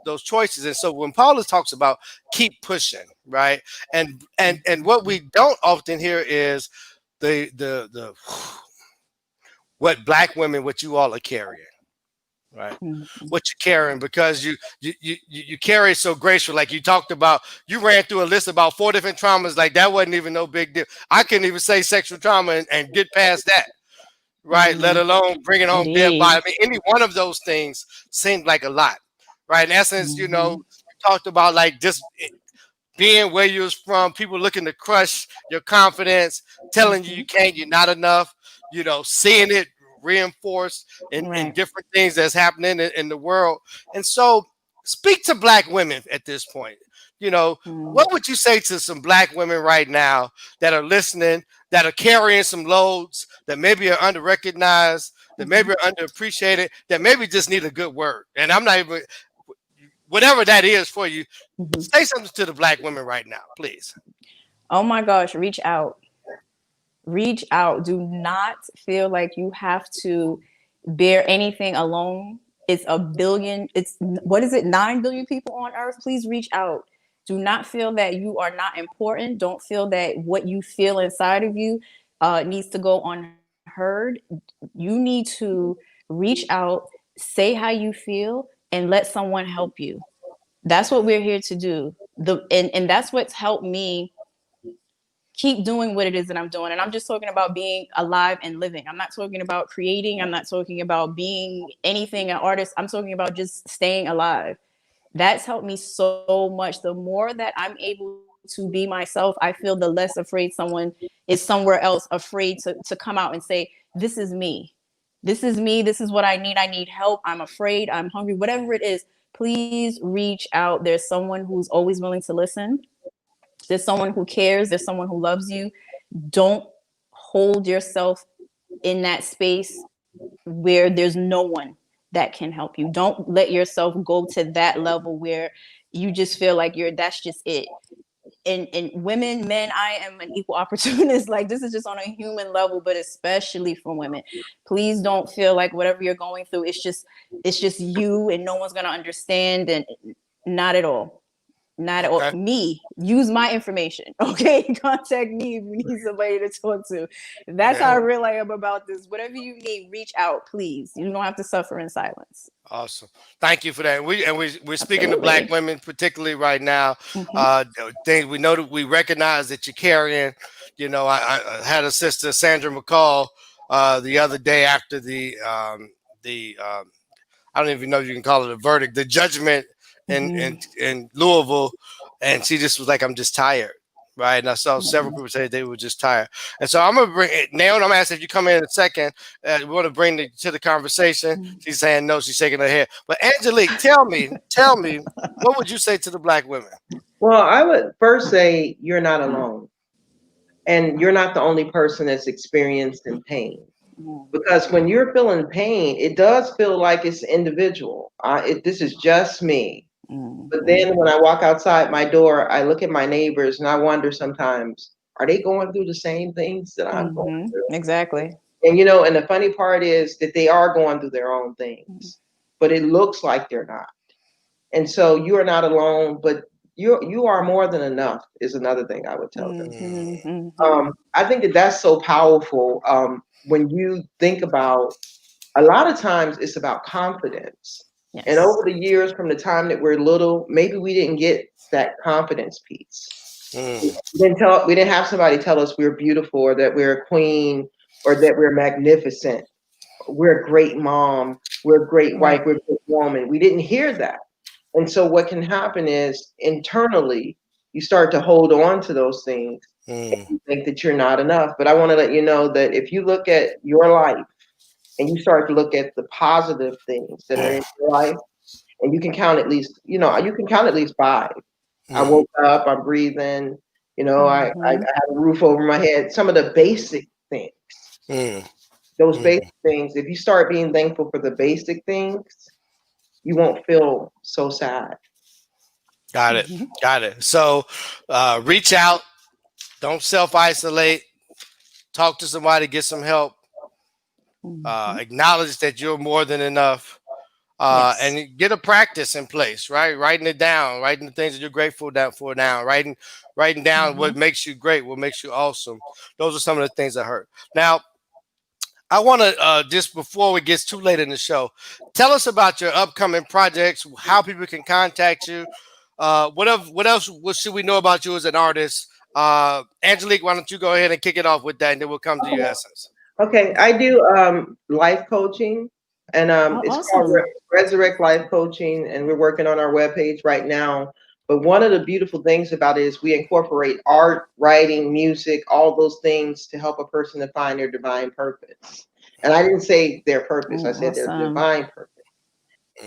those choices. And so when Paula talks about keep pushing, right, and what we don't often hear is the what Black women, what you all are carrying. Right, what you're carrying, because you carry it so graceful. Like you talked about, you ran through a list about 4 different traumas. Like that wasn't even no big deal. I couldn't even say sexual trauma and get past that. Right, let alone bringing home dead Indeed. body. I mean, any one of those things seemed like a lot. Right, in essence, you talked about like just being where you was from, people looking to crush your confidence, telling you can't, you're not enough, seeing it reinforced in Right. different things that's happening in the world. And so speak to Black women at this point. What would you say to some Black women right now that are listening, that are carrying some loads, that maybe are underrecognized, that maybe are underappreciated, that maybe just need a good word? And I'm not even, whatever that is for you, say something to the Black women right now, please. Oh my gosh, reach out. Reach out. Do not feel like you have to bear anything alone. It's what is it, 9 billion people on earth? Please reach out. Do not feel that you are not important. Don't feel that what you feel inside of you needs to go unheard. You need to reach out, say how you feel, and let someone help you. That's what we're here to do. And that's what's helped me keep doing what it is that I'm doing. And I'm just talking about being alive and living. I'm not talking about creating. I'm not talking about being anything, an artist. I'm talking about just staying alive. That's helped me so much. The more that I'm able to be myself, I feel the less afraid someone is somewhere else afraid to come out and say, this is me. This is me. This is what I need. I need help. I'm afraid. I'm hungry. Whatever it is, please reach out. There's someone who's always willing to listen. There's someone who cares. There's someone who loves you. Don't hold yourself in that space where there's no one that can help you. Don't let yourself go to that level where you just feel like that's just it. And women, men, I am an equal opportunist. Like, this is just on a human level, but especially for women. Please don't feel like whatever you're going through, it's just you and no one's gonna understand. And not at all. Not Okay. me. Use my information. Okay. Contact me if you need somebody to talk to. That's how real I am about this. Whatever you need, reach out, please. You don't have to suffer in silence. Awesome. Thank you for that. We're speaking to Black women, particularly right now. Things we know that we recognize that you're carrying. I had a sister, Sandra McCall, the other day after I don't even know if you can call it a verdict, the judgment in Louisville, and she just was like, I'm just tired. Right. And I saw several people say they were just tired. And so I'm going to bring it now. I'm asking if you come in a second. We want to bring to the conversation. She's saying no, she's shaking her head. But Angelique, tell me, what would you say to the Black women? Well, I would first say you're not alone. And you're not the only person that's experiencing pain. Because when you're feeling pain, it does feel like it's individual. This is just me. But then when I walk outside my door, I look at my neighbors and I wonder sometimes, are they going through the same things that I'm going through? Exactly. And and the funny part is that they are going through their own things, but it looks like they're not. And so you are not alone, but you are more than enough is another thing I would tell them. I think that that's so powerful. When you think about, a lot of times it's about confidence. Yes. And over the years, from the time that we're little, maybe we didn't get that confidence piece. We didn't have somebody tell us we're beautiful, or that we're a queen, or that we're magnificent. We're a great mom. We're a great wife. We're a good woman. We didn't hear that. And so what can happen is, internally, you start to hold on to those things and you think that you're not enough. But I want to let you know that if you look at your life and you start to look at the positive things that are in your life, and you can count at least, you can count at least 5. I woke up, I'm breathing, I have a roof over my head. Some of the basic things, those basic things, if you start being thankful for the basic things, you won't feel so sad. Got it. Got it. So reach out. Don't self-isolate. Talk to somebody. Get some help. Acknowledge that you're more than enough. And get a practice in place, right? Writing it down, writing the things that you're grateful for now, writing down what makes you great, what makes you awesome. Those are some of the things that hurt. Now, I want to just before it gets too late in the show, tell us about your upcoming projects, how people can contact you. What should we know about you as an artist? Angelique, why don't you go ahead and kick it off with that, and then we'll come to your essence. Okay, I do life coaching, and it's called Resurrect Life Coaching, and we're working on our webpage right now. But one of the beautiful things about it is we incorporate art, writing, music, all those things to help a person to find their divine purpose. And I didn't say their purpose, I said their divine purpose.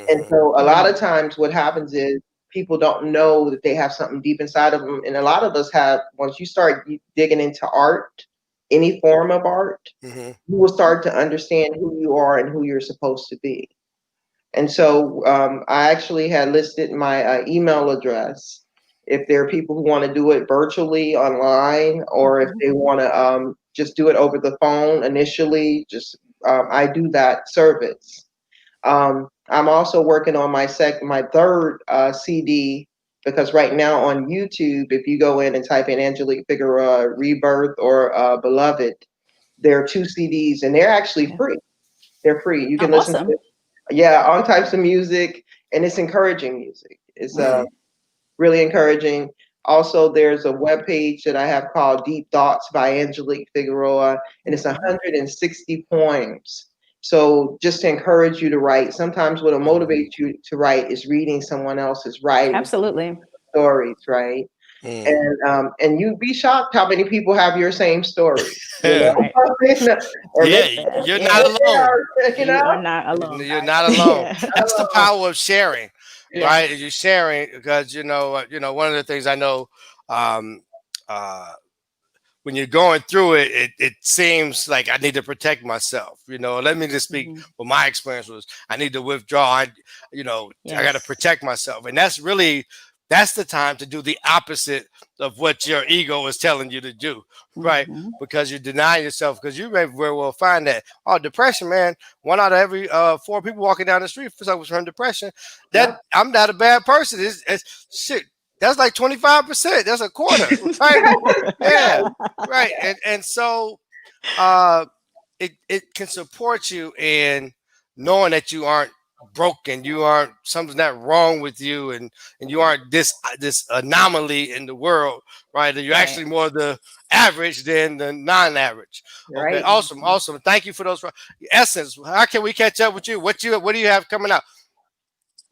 And so a lot of times what happens is people don't know that they have something deep inside of them. And a lot of us have, once you start digging into art, any form of art, you will start to understand who you are and who you're supposed to be. And so I actually had listed my email address. If there are people who want to do it virtually online, or if they want to just do it over the phone initially, I do that service. I'm also working on my third CD, because right now on YouTube, if you go in and type in Angelique Figueroa Rebirth or Beloved, there are 2 CDs, and they're actually free. They're free. You can listen to all types of music, and it's encouraging music. It's really encouraging. Also, there's a webpage that I have called Deep Thoughts by Angelique Figueroa, and it's 160 poems. So just to encourage you to write. Sometimes what will motivate you to write is reading someone else's writing. Absolutely. Stories, right? And you'd be shocked how many people have your same story. You're not alone. You are not alone. You're not alone. That's the power of sharing, right? You're sharing because one of the things I know, when you're going through it seems like I need to protect myself. Let me just speak what my experience was. I need to withdraw. I got to protect myself, and that's the time to do the opposite of what your ego is telling you to do, right? Because you deny yourself, because you may very well find that, depression, man, 1 out of every 4 people walking down the street suffers from depression. I'm not a bad person. It's shit. That's like 25%. That's a quarter, right? Yeah, right. And so it can support you in knowing that you aren't broken, something's not wrong with you, and you aren't this anomaly in the world, right? That you're actually more the average than the non-average. Okay, awesome. Thank you for those essence. How can we catch up with you? What do you have coming up?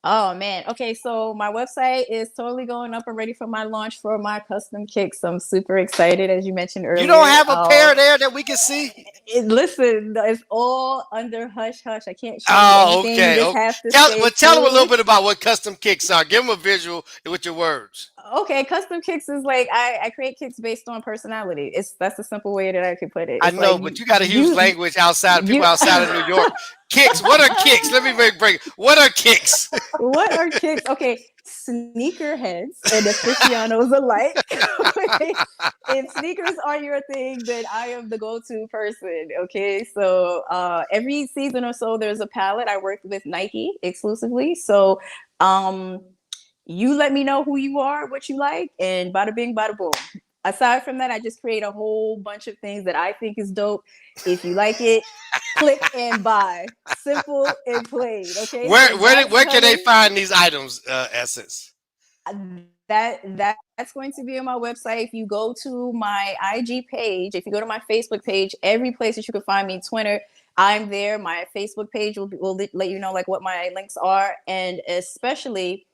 Oh man. Okay, so my website is totally going up and ready for my launch for my custom kicks. I'm super excited, as you mentioned earlier. You don't have a pair there that we can see? Listen, it's all under hush hush. I can't show you anything. Okay. You just have to tell them a little bit about what custom kicks are. Give them a visual with your words. Okay, custom kicks is like I create kicks based on personality. That's a simple way that I could put it. I know, but you got to use language outside of New York. Kicks. What are kicks? Let me break. What are kicks? What are kicks? Okay, sneakerheads and aficionados alike. If sneakers are your thing, then I am the go-to person. Okay, so every season or so, there's a palette. I work with Nike exclusively, so You let me know who you are, what you like, and bada bing, bada boom. Aside from that, I just create a whole bunch of things that I think is dope. If you like it, click and buy. Simple and plain. Okay, so that's Where can they coming. find these items, Essence? That's going to be on my website. If you go to my IG page, if you go to my Facebook page, every place that you can find me, Twitter, I'm there. My Facebook page will let you know like what my links are, and especially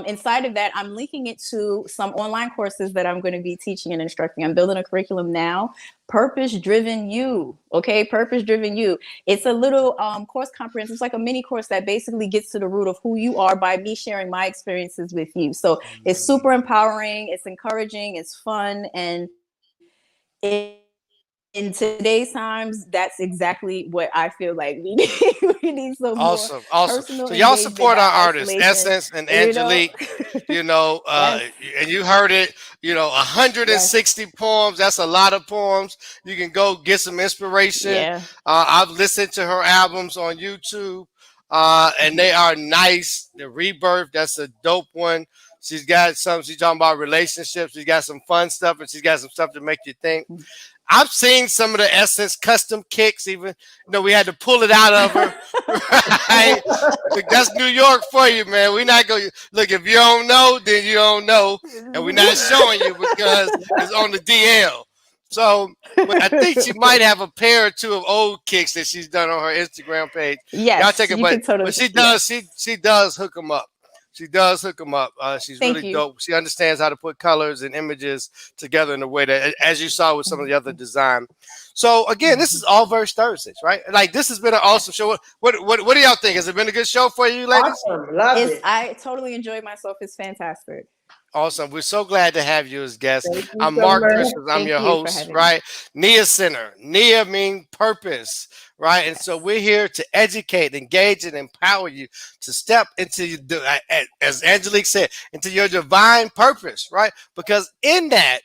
inside of that, I'm linking it to some online courses that I'm going to be teaching and instructing. I'm building a curriculum now. Purpose driven you. Okay, purpose driven you. It's a little course comprehensive. It's like a mini course that basically gets to the root of who you are by me sharing my experiences with you. So it's super empowering, it's encouraging, it's fun, and in today's times, that's exactly what I feel like we need. We need some more Awesome, awesome. personal So y'all engagement, support our not artists, isolation. Essence and You know, Angelique. You know, yes, and you heard it. You know, yes, 160 poems. That's a lot of poems. You can go get some inspiration. yeah. I've listened to her albums on YouTube, and they are nice. The Rebirth, that's a dope one. She's got some. She's talking about relationships. She's got some fun stuff, and she's got some stuff to make you think. I've seen some of the Essence custom kicks, even we had to pull it out of her. Right? Look, that's New York for you, man. We're not going to look. If you don't know, then you don't know. And we're not showing you because it's on the DL. So, but I think she might have a pair or two of old kicks that she's done on her Instagram page. Y'all Yes, take it, you can totally. but she Yes. does. She does hook them up. She does hook them up. She's Thank really you. dope. She understands how to put colors and images together in a way that, as you saw with some of the other design. So again, this is Allverse Thursdays, right? Like this has been an awesome show. What do y'all think? Has it been a good show for you, ladies? Awesome, love it. I totally enjoyed myself. It's fantastic. Awesome. We're so glad to have you as guest. Thank you I'm so Mark much. Christmas. I'm Thank your you for host, having me. right? Nia Center. Nia means purpose, right? And so we're here to educate, engage, and empower you to step into, as Angelique said, into your divine purpose, right? Because in that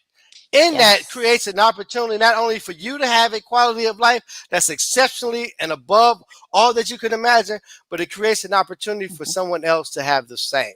Yes. creates an opportunity not only for you to have a quality of life that's exceptionally and above all that you could imagine, but it creates an opportunity for someone else to have the same.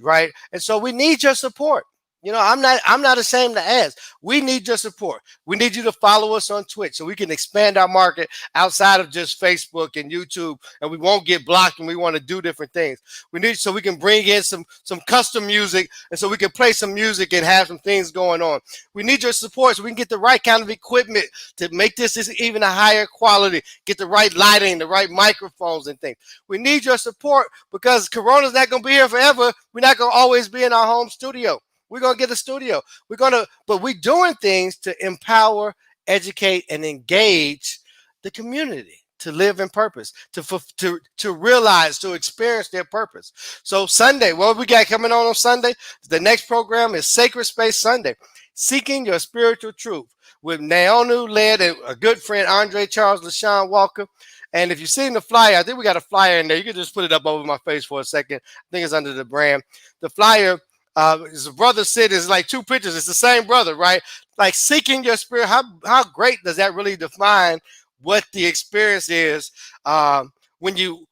Right. And so we need your support. I'm not ashamed to ask. We need your support. We need you to follow us on Twitch so we can expand our market outside of just Facebook and YouTube, and we won't get blocked, and we want to do different things. We need so we can bring in some custom music, and so we can play some music and have some things going on. We need your support so we can get the right kind of equipment to make this even a higher quality, get the right lighting, the right microphones and things. We need your support because Corona's not going to be here forever. We're not going to always be in our home studio. We're going to get a studio. But we're doing things to empower, educate, and engage the community to live in purpose, to realize, to experience their purpose. So Sunday, what we got coming on Sunday? The next program is Sacred Space Sunday, Seeking Your Spiritual Truth, with Naonu led and a good friend, Andre Charles LaShawn Walker. And if you've seen the flyer, I think we got a flyer in there. You can just put it up over my face for a second. I think it's under the brand. The flyer is a brother Sid. It's like two pictures. It's the same brother, right? Like seeking your spirit. How great does that really define what the experience is when you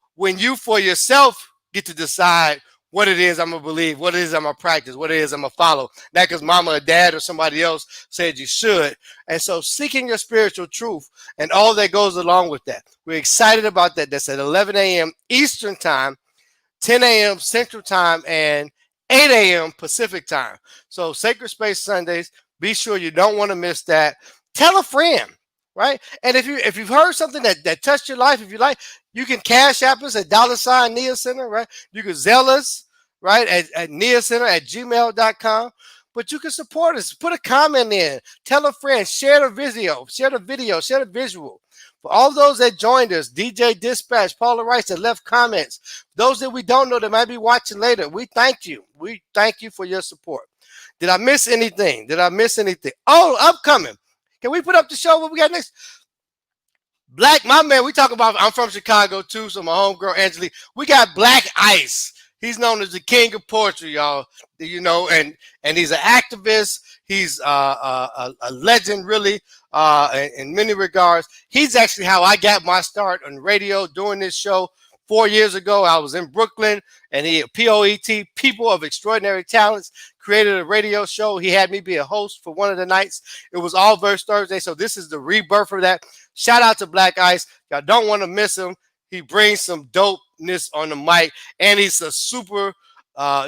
for yourself get to decide what it is I'm gonna believe, what it is I'm gonna practice, what it is I'm gonna follow. Not because mama or dad or somebody else said you should. And so seeking your spiritual truth and all that goes along with that. We're excited about that. That's at 11 a.m. Eastern time, 10 a.m. Central time, and 8 a.m. Pacific time. So Sacred Space Sundays, be sure you don't want to miss that. Tell a friend, right? And if you've heard something that touched your life, if you like, you can cash app us at $ Nia Center, right? You can Zelle us, right, at niacenter@gmail.com. But you can support us. Put a comment in. Tell a friend. Share the video. Share the visual. For all those that joined us, DJ Dispatch, Paula Rice that left comments, those that we don't know that might be watching later, we thank you. We thank you for your support. Did I miss anything? Oh, upcoming. Can we put up the show? What we got next? Black, my man, we talk about, I'm from Chicago too, so my homegirl Angelique. We got Black Ice. He's known as the king of poetry, y'all. And he's an activist. He's a legend, really, in many regards. He's actually how I got my start on radio doing this show 4 years ago, I was in Brooklyn, and he, POET, People of Extraordinary Talents, created a radio show. He had me be a host for one of the nights. It was Allverse Thursday, so this is the rebirth of that. Shout out to Black Ice. Y'all don't want to miss him. He brings some dopeness on the mic, and he's a super,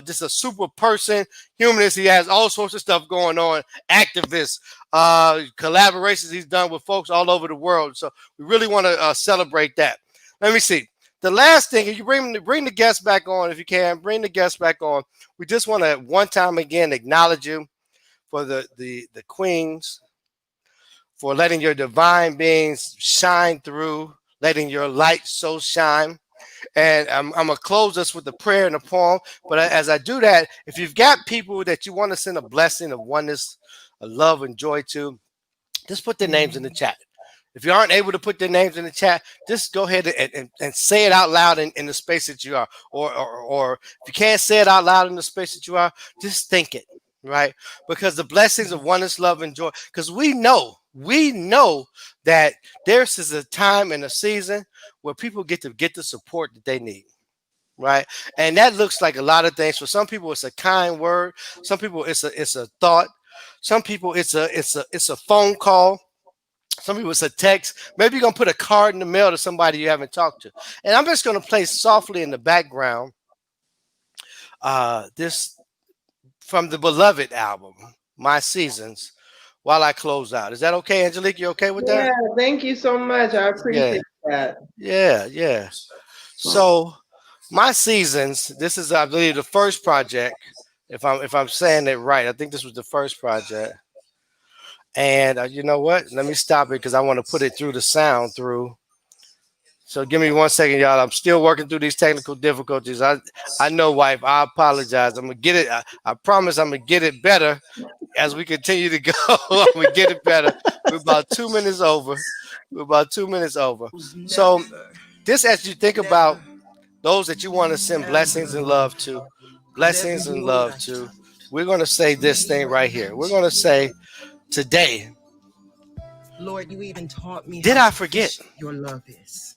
just a super person, humanist. He has all sorts of stuff going on, activists, collaborations he's done with folks all over the world. So we really want to celebrate that. Let me see. The last thing, if you bring the guests back on, if you can, bring the guests back on. We just want to one time again acknowledge you for the queens, for letting your divine beings shine through, letting your light so shine. And I'm going to close us with a prayer and a poem. But as I do that, if you've got people that you want to send a blessing of oneness, a love and joy to, just put their names in the chat. If you aren't able to put their names in the chat, just go ahead and say it out loud in the space that you are. Or if you can't say it out loud in the space that you are, just think it, right? Because the blessings of oneness, love, and joy, because we know that there's is a time and a season where people get the support that they need, right? And that looks like a lot of things. For some people, it's a kind word. Some people, it's a thought. Some people, it's a phone call. Some people, it's a text. Maybe you're going to put a card in the mail to somebody you haven't talked to. And I'm just going to play softly in the background this from the Beloved album, My Seasons, while I close out. Is that okay, Angelique? You okay with that? Yeah, thank you so much. I appreciate that. Yeah. So, My Seasons, this is, I believe, the first project. If I'm saying it right, I think this was the first project. And you know what? Let me stop it because I want to put it through the sound through. So give me 1 second, y'all. I'm still working through these technical difficulties. I know, wife. I apologize. I'm gonna get it. I promise I'm gonna get it better as we continue to go. I'm gonna get it better. We're about 2 minutes over. So this, as you think about those that you want to send blessings and love to, we're gonna say this thing right here. We're gonna say, today, Lord, you even taught me. Did I forget? Your love is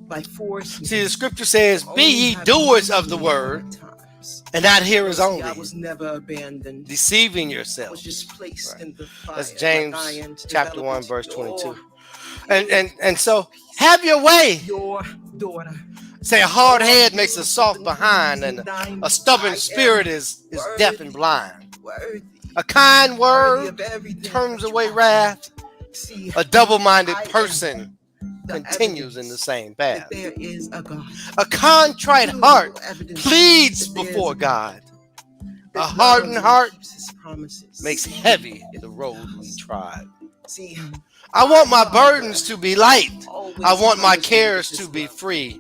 by force. See, the scripture says, "Be ye doers of the word, and not hearers only." I was never abandoned, deceiving I yourself. was just placed in the fire. That's James chapter 1, verse 22. And so, have your way. Your daughter. Say, a hard head makes a soft behind, and a stubborn spirit is deaf and blind. A kind word turns away wrath. A double-minded person continues in the same path. There is a God. A contrite heart pleads before God. A hardened heart makes heavy the road we trod. I want my burdens to be light. I want my cares to be free.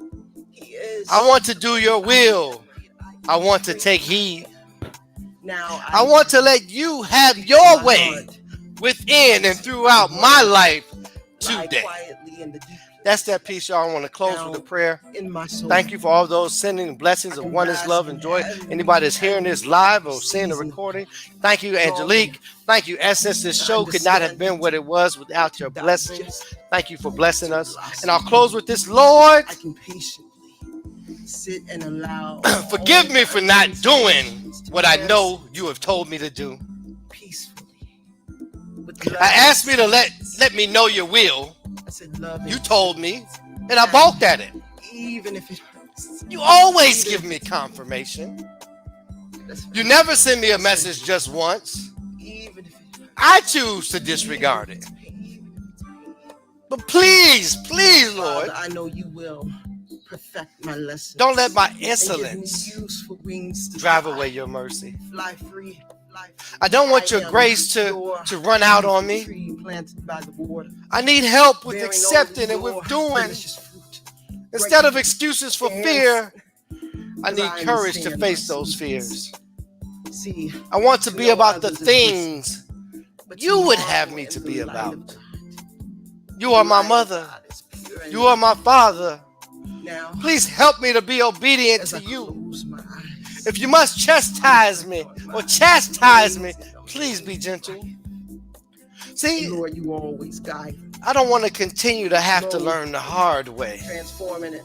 I want to do your will. I want to take heed. I want to let you have your way within and throughout my life today. That's that piece, y'all. I want to close with a prayer. Thank you for all those sending blessings of oneness, love, and joy. Anybody that's hearing this live or seeing the recording, thank you, Angelique. Thank you, Essence. This show could not have been what it was without your blessings. Thank you for blessing us. And I'll close with this, Lord. I can patiently sit and allow. Forgive me for not doing what I know you have told me to do. I asked me to let me know your will. You told me, and I balked at it. Even if it hurts. You always give me confirmation. You never send me a message just once. I choose to disregard it. But please, Lord, I know you will perfect my lesson. Don't let my insolence drive away your mercy. Fly free. I don't want your grace to run out on me. I need help with accepting and with doing. Instead of excuses for fear, I need courage to face those fears. I want to be about the things you would have me to be about. You are my mother. You are my father. Please help me to be obedient to you. If you must chastise me, please be gentle. See, Lord, you always guide. I don't want to continue to have to learn the hard way. Transforming it.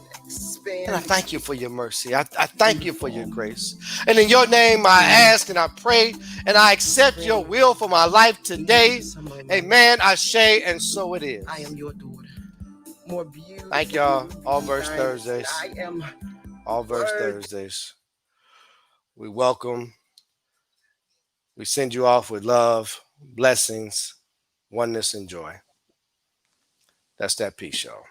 And I thank you for your mercy. I thank you for your grace. And in your name I ask and I pray and I accept your will for my life today. Amen. Ashe, and so it is. I am your daughter. More beautiful. Thank y'all. Allverse I Thursdays. am Allverse Thursdays. We welcome. We send you off with love, blessings, oneness, and joy. That's that peace, y'all.